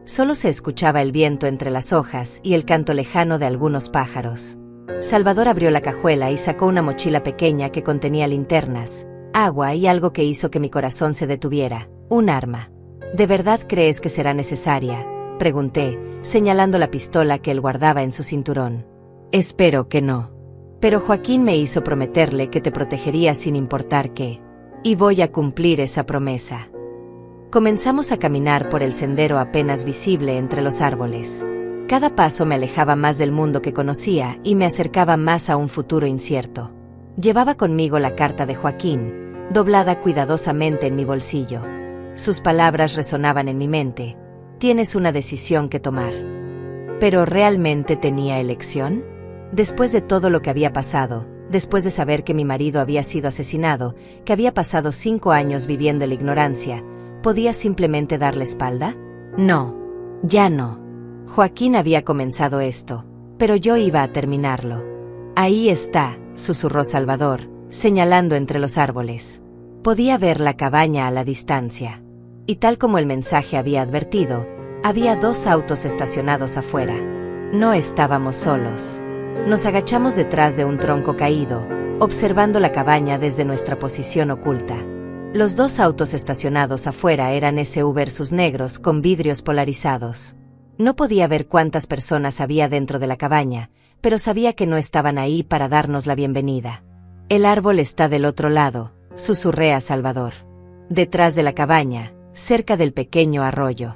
S1: Solo se escuchaba el viento entre las hojas y el canto lejano de algunos pájaros. Salvador abrió la cajuela y sacó una mochila pequeña que contenía linternas, agua y algo que hizo que mi corazón se detuviera, un arma. «¿De verdad crees que será necesaria?», pregunté, señalando la pistola que él guardaba en su cinturón. «Espero que no. Pero Joaquín me hizo prometerle que te protegería sin importar qué. Y voy a cumplir esa promesa». Comenzamos a caminar por el sendero apenas visible entre los árboles. Cada paso me alejaba más del mundo que conocía y me acercaba más a un futuro incierto. Llevaba conmigo la carta de Joaquín, doblada cuidadosamente en mi bolsillo. Sus palabras resonaban en mi mente. «Tienes una decisión que tomar». ¿Pero realmente tenía elección? Después de todo lo que había pasado, después de saber que mi marido había sido asesinado, que había pasado 5 años viviendo en la ignorancia, ¿podía simplemente darle espalda? No, ya no. Joaquín había comenzado esto, pero yo iba a terminarlo. «Ahí está», susurró Salvador, señalando entre los árboles. Podía ver la cabaña a la distancia. Y tal como el mensaje había advertido, había 2 autos estacionados afuera. No estábamos solos. Nos agachamos detrás de un tronco caído, observando la cabaña desde nuestra posición oculta. Los 2 autos estacionados afuera eran SUVs negros con vidrios polarizados. No podía ver cuántas personas había dentro de la cabaña, pero sabía que no estaban ahí para darnos la bienvenida. «El árbol está del otro lado», susurré a Salvador. «Detrás de la cabaña, cerca del pequeño arroyo».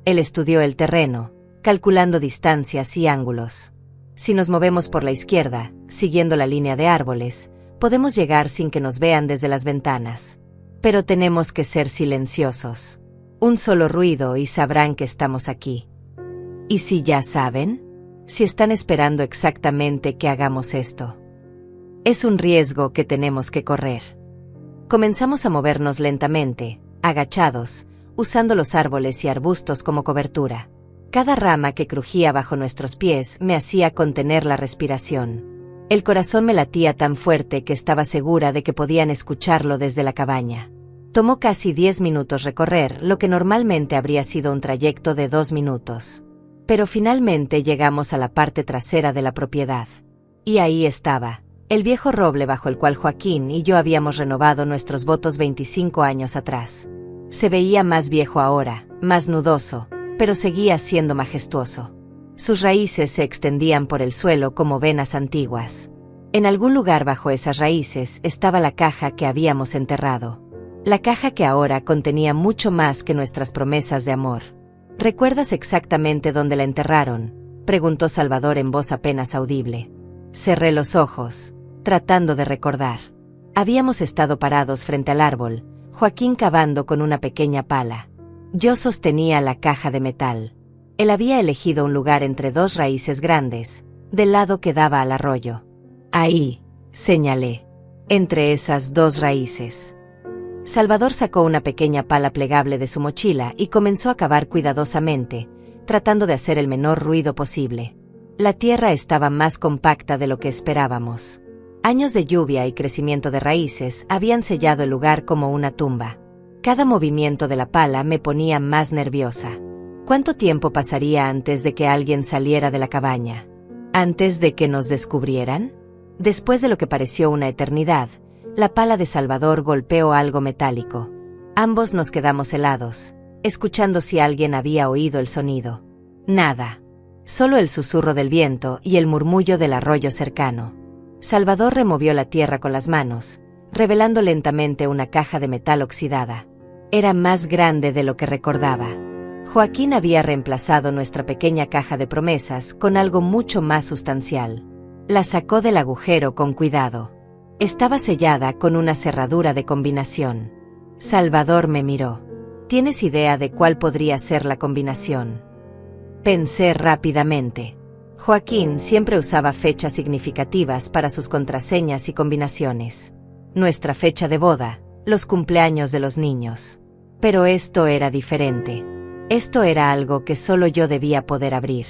S1: Él estudió el terreno, calculando distancias y ángulos. «Si nos movemos por la izquierda, siguiendo la línea de árboles, Podemos llegar sin que nos vean desde las ventanas. Pero tenemos que ser silenciosos. Un solo ruido y sabrán que estamos aquí. ¿Y si ya saben? Si están esperando exactamente que hagamos esto. Es un riesgo que tenemos que correr. Comenzamos a movernos lentamente, agachados, usando los árboles y arbustos como cobertura. Cada rama que crujía bajo nuestros pies me hacía contener la respiración. El corazón me latía tan fuerte que estaba segura de que podían escucharlo desde la cabaña. Tomó casi 10 minutos recorrer lo que normalmente habría sido un trayecto de 2 minutos. Pero finalmente llegamos a la parte trasera de la propiedad. Y ahí estaba, el viejo roble bajo el cual Joaquín y yo habíamos renovado nuestros votos 25 años atrás. Se veía más viejo ahora, más nudoso, pero seguía siendo majestuoso. Sus raíces se extendían por el suelo como venas antiguas. En algún lugar bajo esas raíces estaba la caja que habíamos enterrado. La caja que ahora contenía mucho más que nuestras promesas de amor. ¿Recuerdas exactamente dónde la enterraron?, preguntó Salvador en voz apenas audible. Cerré los ojos, tratando de recordar. Habíamos estado parados frente al árbol, Joaquín cavando con una pequeña pala. Yo sostenía la caja de metal. Él había elegido un lugar entre 2 raíces grandes, del lado que daba al arroyo. Ahí, señalé, entre esas 2 raíces. Salvador sacó una pequeña pala plegable de su mochila y comenzó a cavar cuidadosamente, tratando de hacer el menor ruido posible. La tierra estaba más compacta de lo que esperábamos. Años de lluvia y crecimiento de raíces habían sellado el lugar como una tumba. Cada movimiento de la pala me ponía más nerviosa. ¿Cuánto tiempo pasaría antes de que alguien saliera de la cabaña? ¿Antes de que nos descubrieran? Después de lo que pareció una eternidad, la pala de Salvador golpeó algo metálico. Ambos nos quedamos helados, escuchando si alguien había oído el sonido. Nada. Solo el susurro del viento y el murmullo del arroyo cercano. Salvador removió la tierra con las manos, revelando lentamente una caja de metal oxidada. Era más grande de lo que recordaba. Joaquín había reemplazado nuestra pequeña caja de promesas con algo mucho más sustancial. La sacó del agujero con cuidado. Estaba sellada con una cerradura de combinación. Salvador me miró. ¿Tienes idea de cuál podría ser la combinación? Pensé rápidamente. Joaquín siempre usaba fechas significativas para sus contraseñas y combinaciones. Nuestra fecha de boda, los cumpleaños de los niños. Pero esto era diferente. Esto era algo que solo yo debía poder abrir.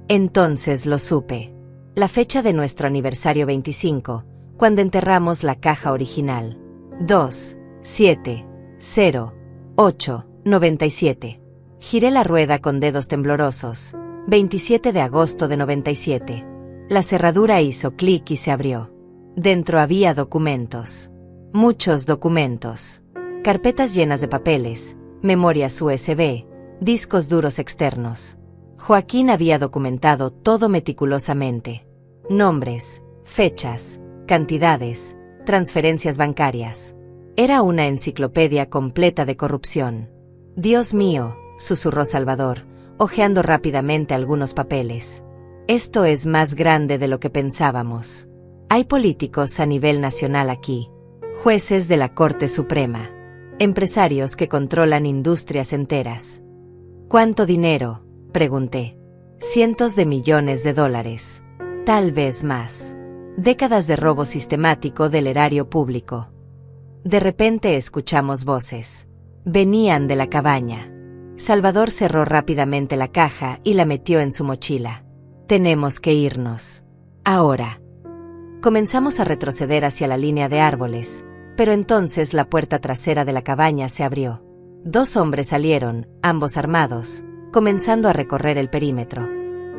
S1: Entonces lo supe. La fecha de nuestro aniversario 25, cuando enterramos la caja original. 2-7-0-8-97. Giré la rueda con dedos temblorosos. 27 de agosto de 97. La cerradura hizo clic y se abrió. Dentro había documentos. Muchos documentos. Carpetas llenas de papeles, memorias USB, discos duros externos. Joaquín había documentado todo meticulosamente. Nombres, fechas, cantidades, transferencias bancarias. Era una enciclopedia completa de corrupción. Dios mío, susurró Salvador, hojeando rápidamente algunos papeles. Esto es más grande de lo que pensábamos. Hay políticos a nivel nacional aquí, jueces de la Corte Suprema, empresarios que controlan industrias enteras. ¿Cuánto dinero?, pregunté. Cientos de millones de dólares. Tal vez más. Décadas de robo sistemático del erario público. De repente escuchamos voces. Venían de la cabaña. Salvador cerró rápidamente la caja y la metió en su mochila. Tenemos que irnos. Ahora. Comenzamos a retroceder hacia la línea de árboles, pero entonces la puerta trasera de la cabaña se abrió. 2 hombres salieron, ambos armados, comenzando a recorrer el perímetro.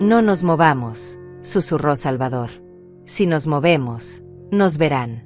S1: No nos movamos, susurró Salvador. Si nos movemos, nos verán.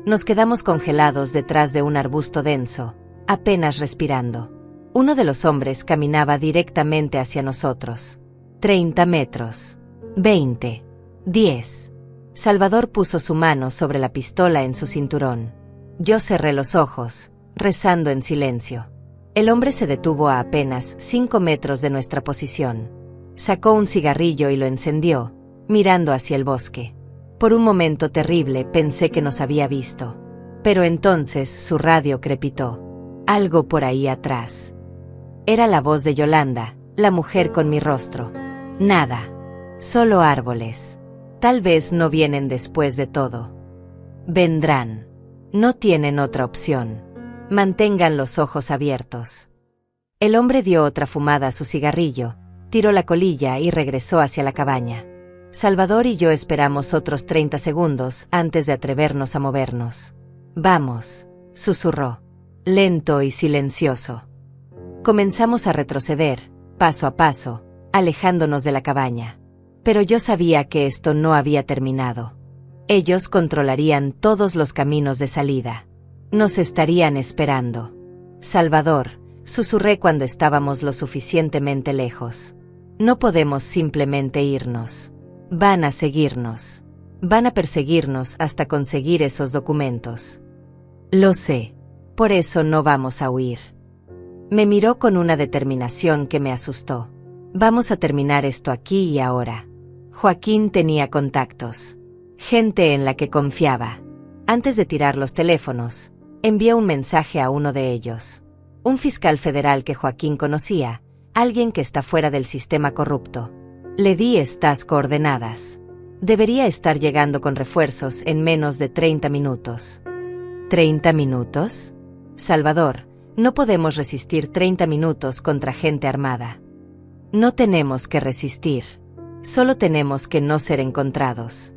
S1: Nos quedamos congelados detrás de un arbusto denso, apenas respirando. Uno de los hombres caminaba directamente hacia nosotros. 30 metros. 20. 10. Salvador puso su mano sobre la pistola en su cinturón. Yo cerré los ojos, rezando en silencio. El hombre se detuvo a apenas 5 metros de nuestra posición. Sacó un cigarrillo y lo encendió, mirando hacia el bosque. Por un momento terrible pensé que nos había visto. Pero entonces su radio crepitó. Algo por ahí atrás. Era la voz de Yolanda, la mujer con mi rostro. Nada. Solo árboles. Tal vez no vienen después de todo. Vendrán. No tienen otra opción. Mantengan los ojos abiertos. El hombre dio otra fumada a su cigarrillo, tiró la colilla y regresó hacia la cabaña. Salvador y yo esperamos otros 30 segundos antes de atrevernos a movernos. Vamos, susurró. Lento y silencioso. Comenzamos a retroceder, paso a paso, alejándonos de la cabaña. Pero yo sabía que esto no había terminado. Ellos controlarían todos los caminos de salida. Nos estarían esperando. Salvador, susurré cuando estábamos lo suficientemente lejos. No podemos simplemente irnos. Van a seguirnos. Van a perseguirnos hasta conseguir esos documentos. Lo sé. Por eso no vamos a huir. Me miró con una determinación que me asustó. Vamos a terminar esto aquí y ahora. Joaquín tenía contactos. Gente en la que confiaba. Antes de tirar los teléfonos, envié un mensaje a uno de ellos. Un fiscal federal que Joaquín conocía, alguien que está fuera del sistema corrupto. Le di estas coordenadas. Debería estar llegando con refuerzos en menos de 30 minutos. ¿30 minutos? Salvador, no podemos resistir 30 minutos contra gente armada. No tenemos que resistir. Solo tenemos que no ser encontrados.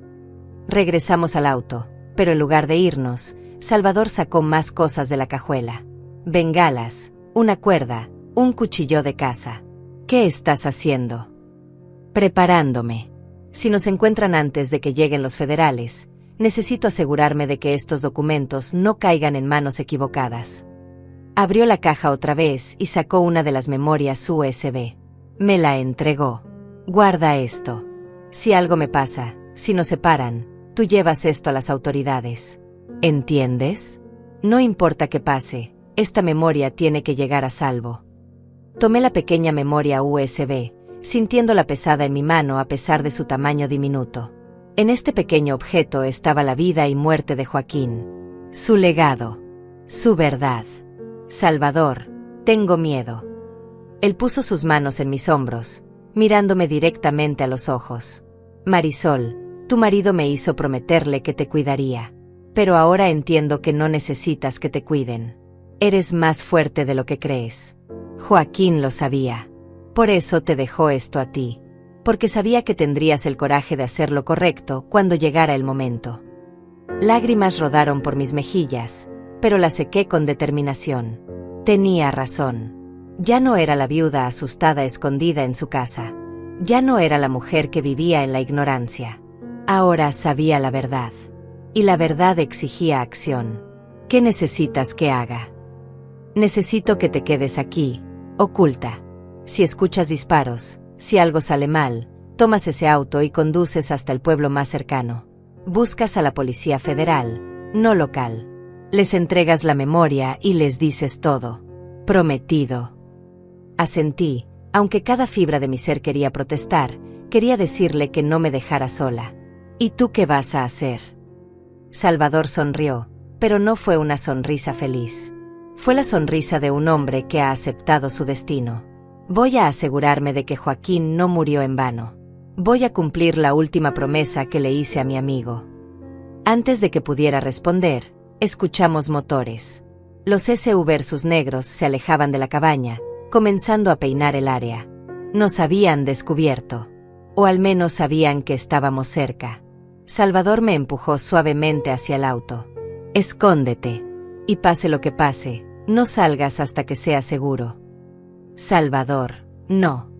S1: Regresamos al auto, pero en lugar de irnos, Salvador sacó más cosas de la cajuela. Bengalas, una cuerda, un cuchillo de caza. ¿Qué estás haciendo? Preparándome. Si nos encuentran antes de que lleguen los federales, necesito asegurarme de que estos documentos no caigan en manos equivocadas. Abrió la caja otra vez y sacó una de las memorias USB. Me la entregó. Guarda esto. Si algo me pasa, si nos separan, tú llevas esto a las autoridades. ¿Entiendes? No importa qué pase, esta memoria tiene que llegar a salvo. Tomé la pequeña memoria USB, sintiéndola pesada en mi mano a pesar de su tamaño diminuto. En este pequeño objeto estaba la vida y muerte de Joaquín. Su legado. Su verdad. Salvador, tengo miedo. Él puso sus manos en mis hombros, mirándome directamente a los ojos. Marisol, tu marido me hizo prometerle que te cuidaría. Pero ahora entiendo que no necesitas que te cuiden. Eres más fuerte de lo que crees. Joaquín lo sabía. Por eso te dejó esto a ti. Porque sabía que tendrías el coraje de hacer lo correcto cuando llegara el momento. Lágrimas rodaron por mis mejillas, pero las sequé con determinación. Tenía razón. Ya no era la viuda asustada escondida en su casa. Ya no era la mujer que vivía en la ignorancia. Ahora sabía la verdad. Y la verdad exigía acción. ¿Qué necesitas que haga? Necesito que te quedes aquí, oculta. Si escuchas disparos, si algo sale mal, tomas ese auto y conduces hasta el pueblo más cercano. Buscas a la policía federal, no local. Les entregas la memoria y les dices todo. Prometido. Asentí, aunque cada fibra de mi ser quería protestar, quería decirle que no me dejara sola. ¿Y tú qué vas a hacer? Salvador sonrió, pero no fue una sonrisa feliz. Fue la sonrisa de un hombre que ha aceptado su destino. Voy a asegurarme de que Joaquín no murió en vano. Voy a cumplir la última promesa que le hice a mi amigo. Antes de que pudiera responder, escuchamos motores. Los SUV negros se alejaban de la cabaña, comenzando a peinar el área. Nos habían descubierto. O al menos sabían que estábamos cerca. Salvador me empujó suavemente hacia el auto. Escóndete. Y pase lo que pase, no salgas hasta que sea seguro. Salvador, no.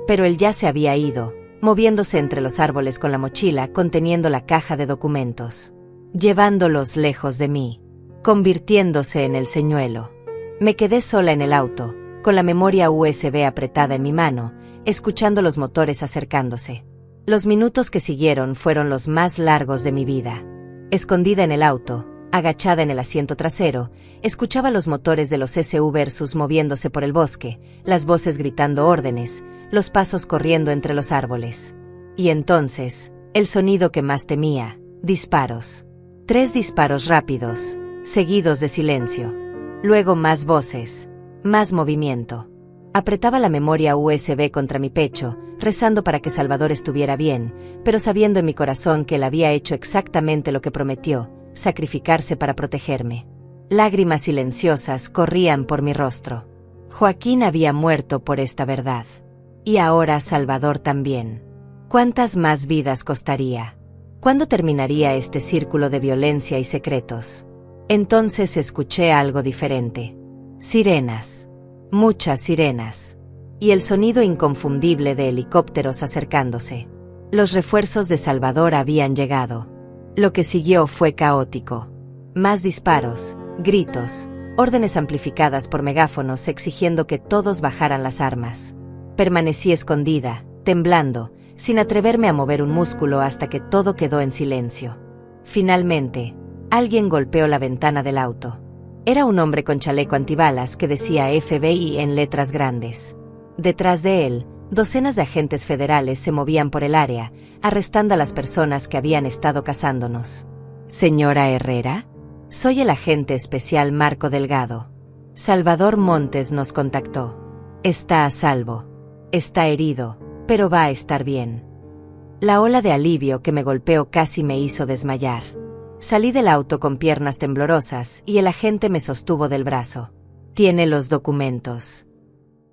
S1: Pero él ya se había ido, moviéndose entre los árboles con la mochila conteniendo la caja de documentos. Llevándolos lejos de mí. Convirtiéndose en el señuelo. Me quedé sola en el auto, con la memoria USB apretada en mi mano, escuchando los motores acercándose. Los minutos que siguieron fueron los más largos de mi vida. Escondida en el auto, agachada en el asiento trasero, escuchaba los motores de los SUV moviéndose por el bosque, las voces gritando órdenes, los pasos corriendo entre los árboles. Y entonces, El sonido que más temía, disparos. 3 disparos rápidos, seguidos de silencio. Luego más voces, más movimiento. Apretaba la memoria USB contra mi pecho, rezando para que Salvador estuviera bien, pero sabiendo en mi corazón que él había hecho exactamente lo que prometió, sacrificarse para protegerme. Lágrimas silenciosas corrían por mi rostro. Joaquín había muerto por esta verdad. Y ahora Salvador también. ¿Cuántas más vidas costaría? ¿Cuándo terminaría este círculo de violencia y secretos? Entonces escuché algo diferente. Sirenas. Muchas sirenas. Y el sonido inconfundible de helicópteros acercándose. Los refuerzos de Salvador habían llegado. Lo que siguió fue caótico. Más disparos, gritos, órdenes amplificadas por megáfonos exigiendo que todos bajaran las armas. Permanecí escondida, temblando, sin atreverme a mover un músculo hasta que todo quedó en silencio. Finalmente, alguien golpeó la ventana del auto. Era un hombre con chaleco antibalas que decía FBI en letras grandes. Detrás de él, docenas de agentes federales se movían por el área, arrestando a las personas que habían estado cazándonos. «Señora Herrera, soy el agente especial Marco Delgado. Salvador Montes nos contactó. Está a salvo. Está herido, pero va a estar bien». La ola de alivio que me golpeó casi me hizo desmayar. Salí del auto con piernas temblorosas y el agente me sostuvo del brazo. «Tiene los documentos».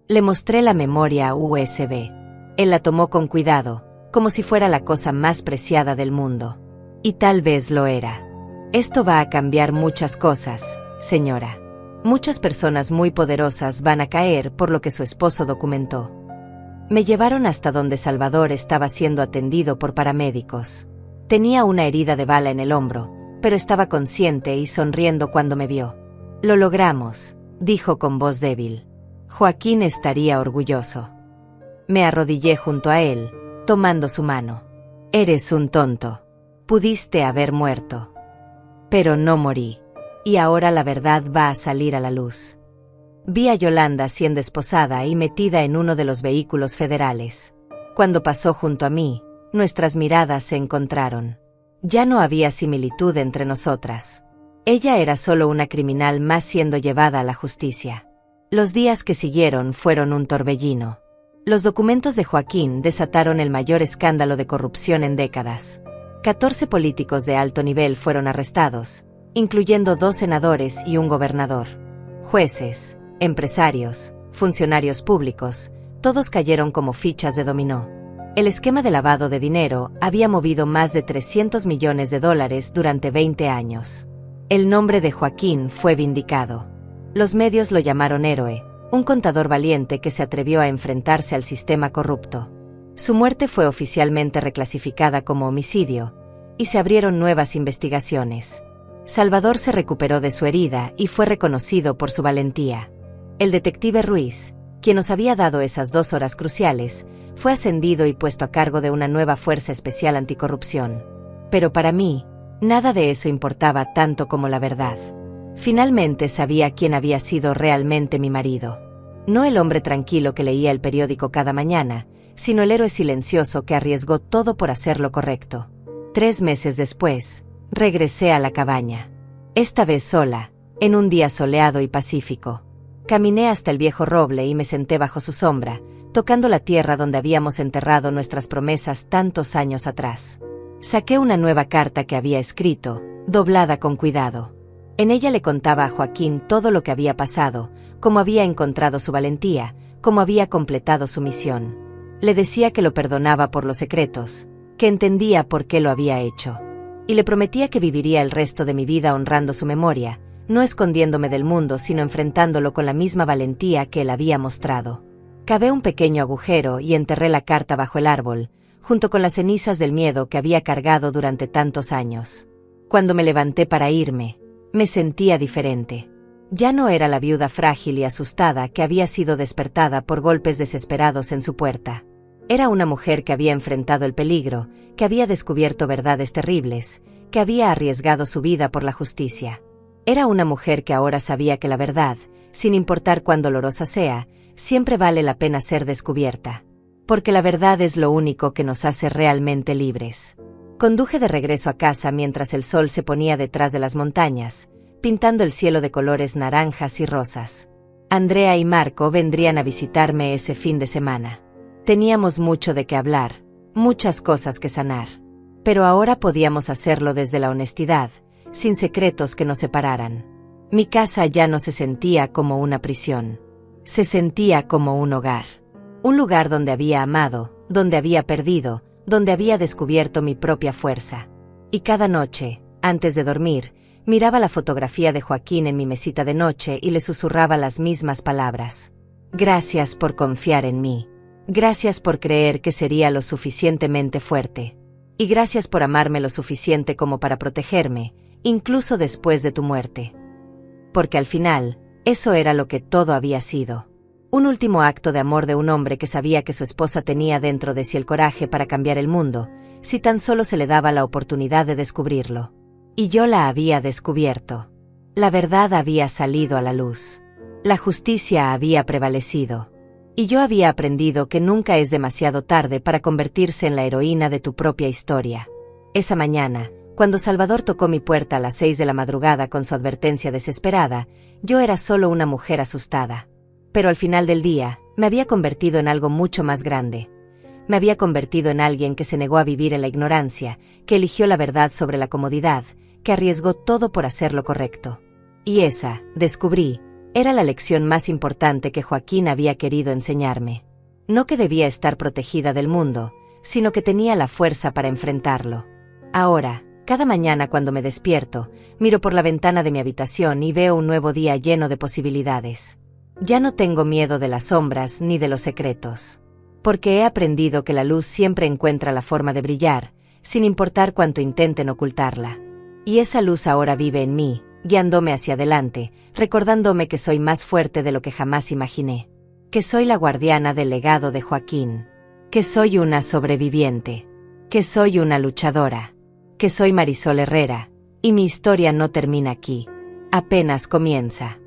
S1: Le mostré la memoria USB. Él la tomó con cuidado, como si fuera la cosa más preciada del mundo. Y tal vez lo era. «Esto va a cambiar muchas cosas, señora. Muchas personas muy poderosas van a caer por lo que su esposo documentó». Me llevaron hasta donde Salvador estaba siendo atendido por paramédicos. Tenía una herida de bala en el hombro, pero estaba consciente y sonriendo cuando me vio. «Lo logramos», dijo con voz débil. «Joaquín estaría orgulloso». Me arrodillé junto a él, tomando su mano. «Eres un tonto. Pudiste haber muerto». Pero no morí. Y ahora la verdad va a salir a la luz. Vi a Yolanda siendo esposada y metida en uno de los vehículos federales. Cuando pasó junto a mí, nuestras miradas se encontraron. Ya no había similitud entre nosotras. Ella era solo una criminal más siendo llevada a la justicia. Los días que siguieron fueron un torbellino. Los documentos de Joaquín desataron el mayor escándalo de corrupción en décadas. 14 políticos de alto nivel fueron arrestados, incluyendo 2 senadores y un gobernador. Jueces, empresarios, funcionarios públicos, todos cayeron como fichas de dominó. El esquema de lavado de dinero había movido más de $300 millones durante 20 años. El nombre de Joaquín fue vindicado. Los medios lo llamaron héroe, un contador valiente que se atrevió a enfrentarse al sistema corrupto. Su muerte fue oficialmente reclasificada como homicidio, y se abrieron nuevas investigaciones. Salvador se recuperó de su herida y fue reconocido por su valentía. El detective Ruiz, quien nos había dado esas 2 horas cruciales, fue ascendido y puesto a cargo de una nueva fuerza especial anticorrupción. Pero para mí, nada de eso importaba tanto como la verdad. Finalmente sabía quién había sido realmente mi marido. No el hombre tranquilo que leía el periódico cada mañana, sino el héroe silencioso que arriesgó todo por hacer lo correcto. 3 meses después, regresé a la cabaña. Esta vez sola, en un día soleado y pacífico. Caminé hasta el viejo roble y me senté bajo su sombra, tocando la tierra donde habíamos enterrado nuestras promesas tantos años atrás. Saqué una nueva carta que había escrito, doblada con cuidado. En ella le contaba a Joaquín todo lo que había pasado, cómo había encontrado su valentía, cómo había completado su misión. Le decía que lo perdonaba por los secretos, que entendía por qué lo había hecho. Y le prometía que viviría el resto de mi vida honrando su memoria, no escondiéndome del mundo sino enfrentándolo con la misma valentía que él había mostrado. Cavé un pequeño agujero y enterré la carta bajo el árbol, junto con las cenizas del miedo que había cargado durante tantos años. Cuando me levanté para irme, me sentía diferente. Ya no era la viuda frágil y asustada que había sido despertada por golpes desesperados en su puerta. Era una mujer que había enfrentado el peligro, que había descubierto verdades terribles, que había arriesgado su vida por la justicia. Era una mujer que ahora sabía que la verdad, sin importar cuán dolorosa sea, siempre vale la pena ser descubierta. Porque la verdad es lo único que nos hace realmente libres. Conduje de regreso a casa mientras el sol se ponía detrás de las montañas, pintando el cielo de colores naranjas y rosas. Andrea y Marco vendrían a visitarme ese fin de semana. Teníamos mucho de qué hablar, muchas cosas que sanar. Pero ahora podíamos hacerlo desde la honestidad, sin secretos que nos separaran. Mi casa ya no se sentía como una prisión. Se sentía como un hogar. Un lugar donde había amado, donde había perdido, donde había descubierto mi propia fuerza. Y cada noche, antes de dormir, miraba la fotografía de Joaquín en mi mesita de noche y le susurraba las mismas palabras. Gracias por confiar en mí. Gracias por creer que sería lo suficientemente fuerte. Y gracias por amarme lo suficiente como para protegerme, incluso después de tu muerte. Porque al final, eso era lo que todo había sido. Un último acto de amor de un hombre que sabía que su esposa tenía dentro de sí el coraje para cambiar el mundo, si tan solo se le daba la oportunidad de descubrirlo. Y yo la había descubierto. La verdad había salido a la luz. La justicia había prevalecido. Y yo había aprendido que nunca es demasiado tarde para convertirse en la heroína de tu propia historia. Esa mañana, cuando Salvador tocó mi puerta a las 6 de la madrugada con su advertencia desesperada, yo era solo una mujer asustada. Pero al final del día, me había convertido en algo mucho más grande. Me había convertido en alguien que se negó a vivir en la ignorancia, que eligió la verdad sobre la comodidad, que arriesgó todo por hacer lo correcto. Y esa, descubrí, era la lección más importante que Joaquín había querido enseñarme. No que debía estar protegida del mundo, sino que tenía la fuerza para enfrentarlo. Ahora, cada mañana cuando me despierto, miro por la ventana de mi habitación y veo un nuevo día lleno de posibilidades. Ya no tengo miedo de las sombras ni de los secretos. Porque he aprendido que la luz siempre encuentra la forma de brillar, sin importar cuánto intenten ocultarla. Y esa luz ahora vive en mí, guiándome hacia adelante, recordándome que soy más fuerte de lo que jamás imaginé. Que soy la guardiana del legado de Joaquín. Que soy una sobreviviente. Que soy una luchadora. Que soy Marisol Herrera, y mi historia no termina aquí. Apenas comienza.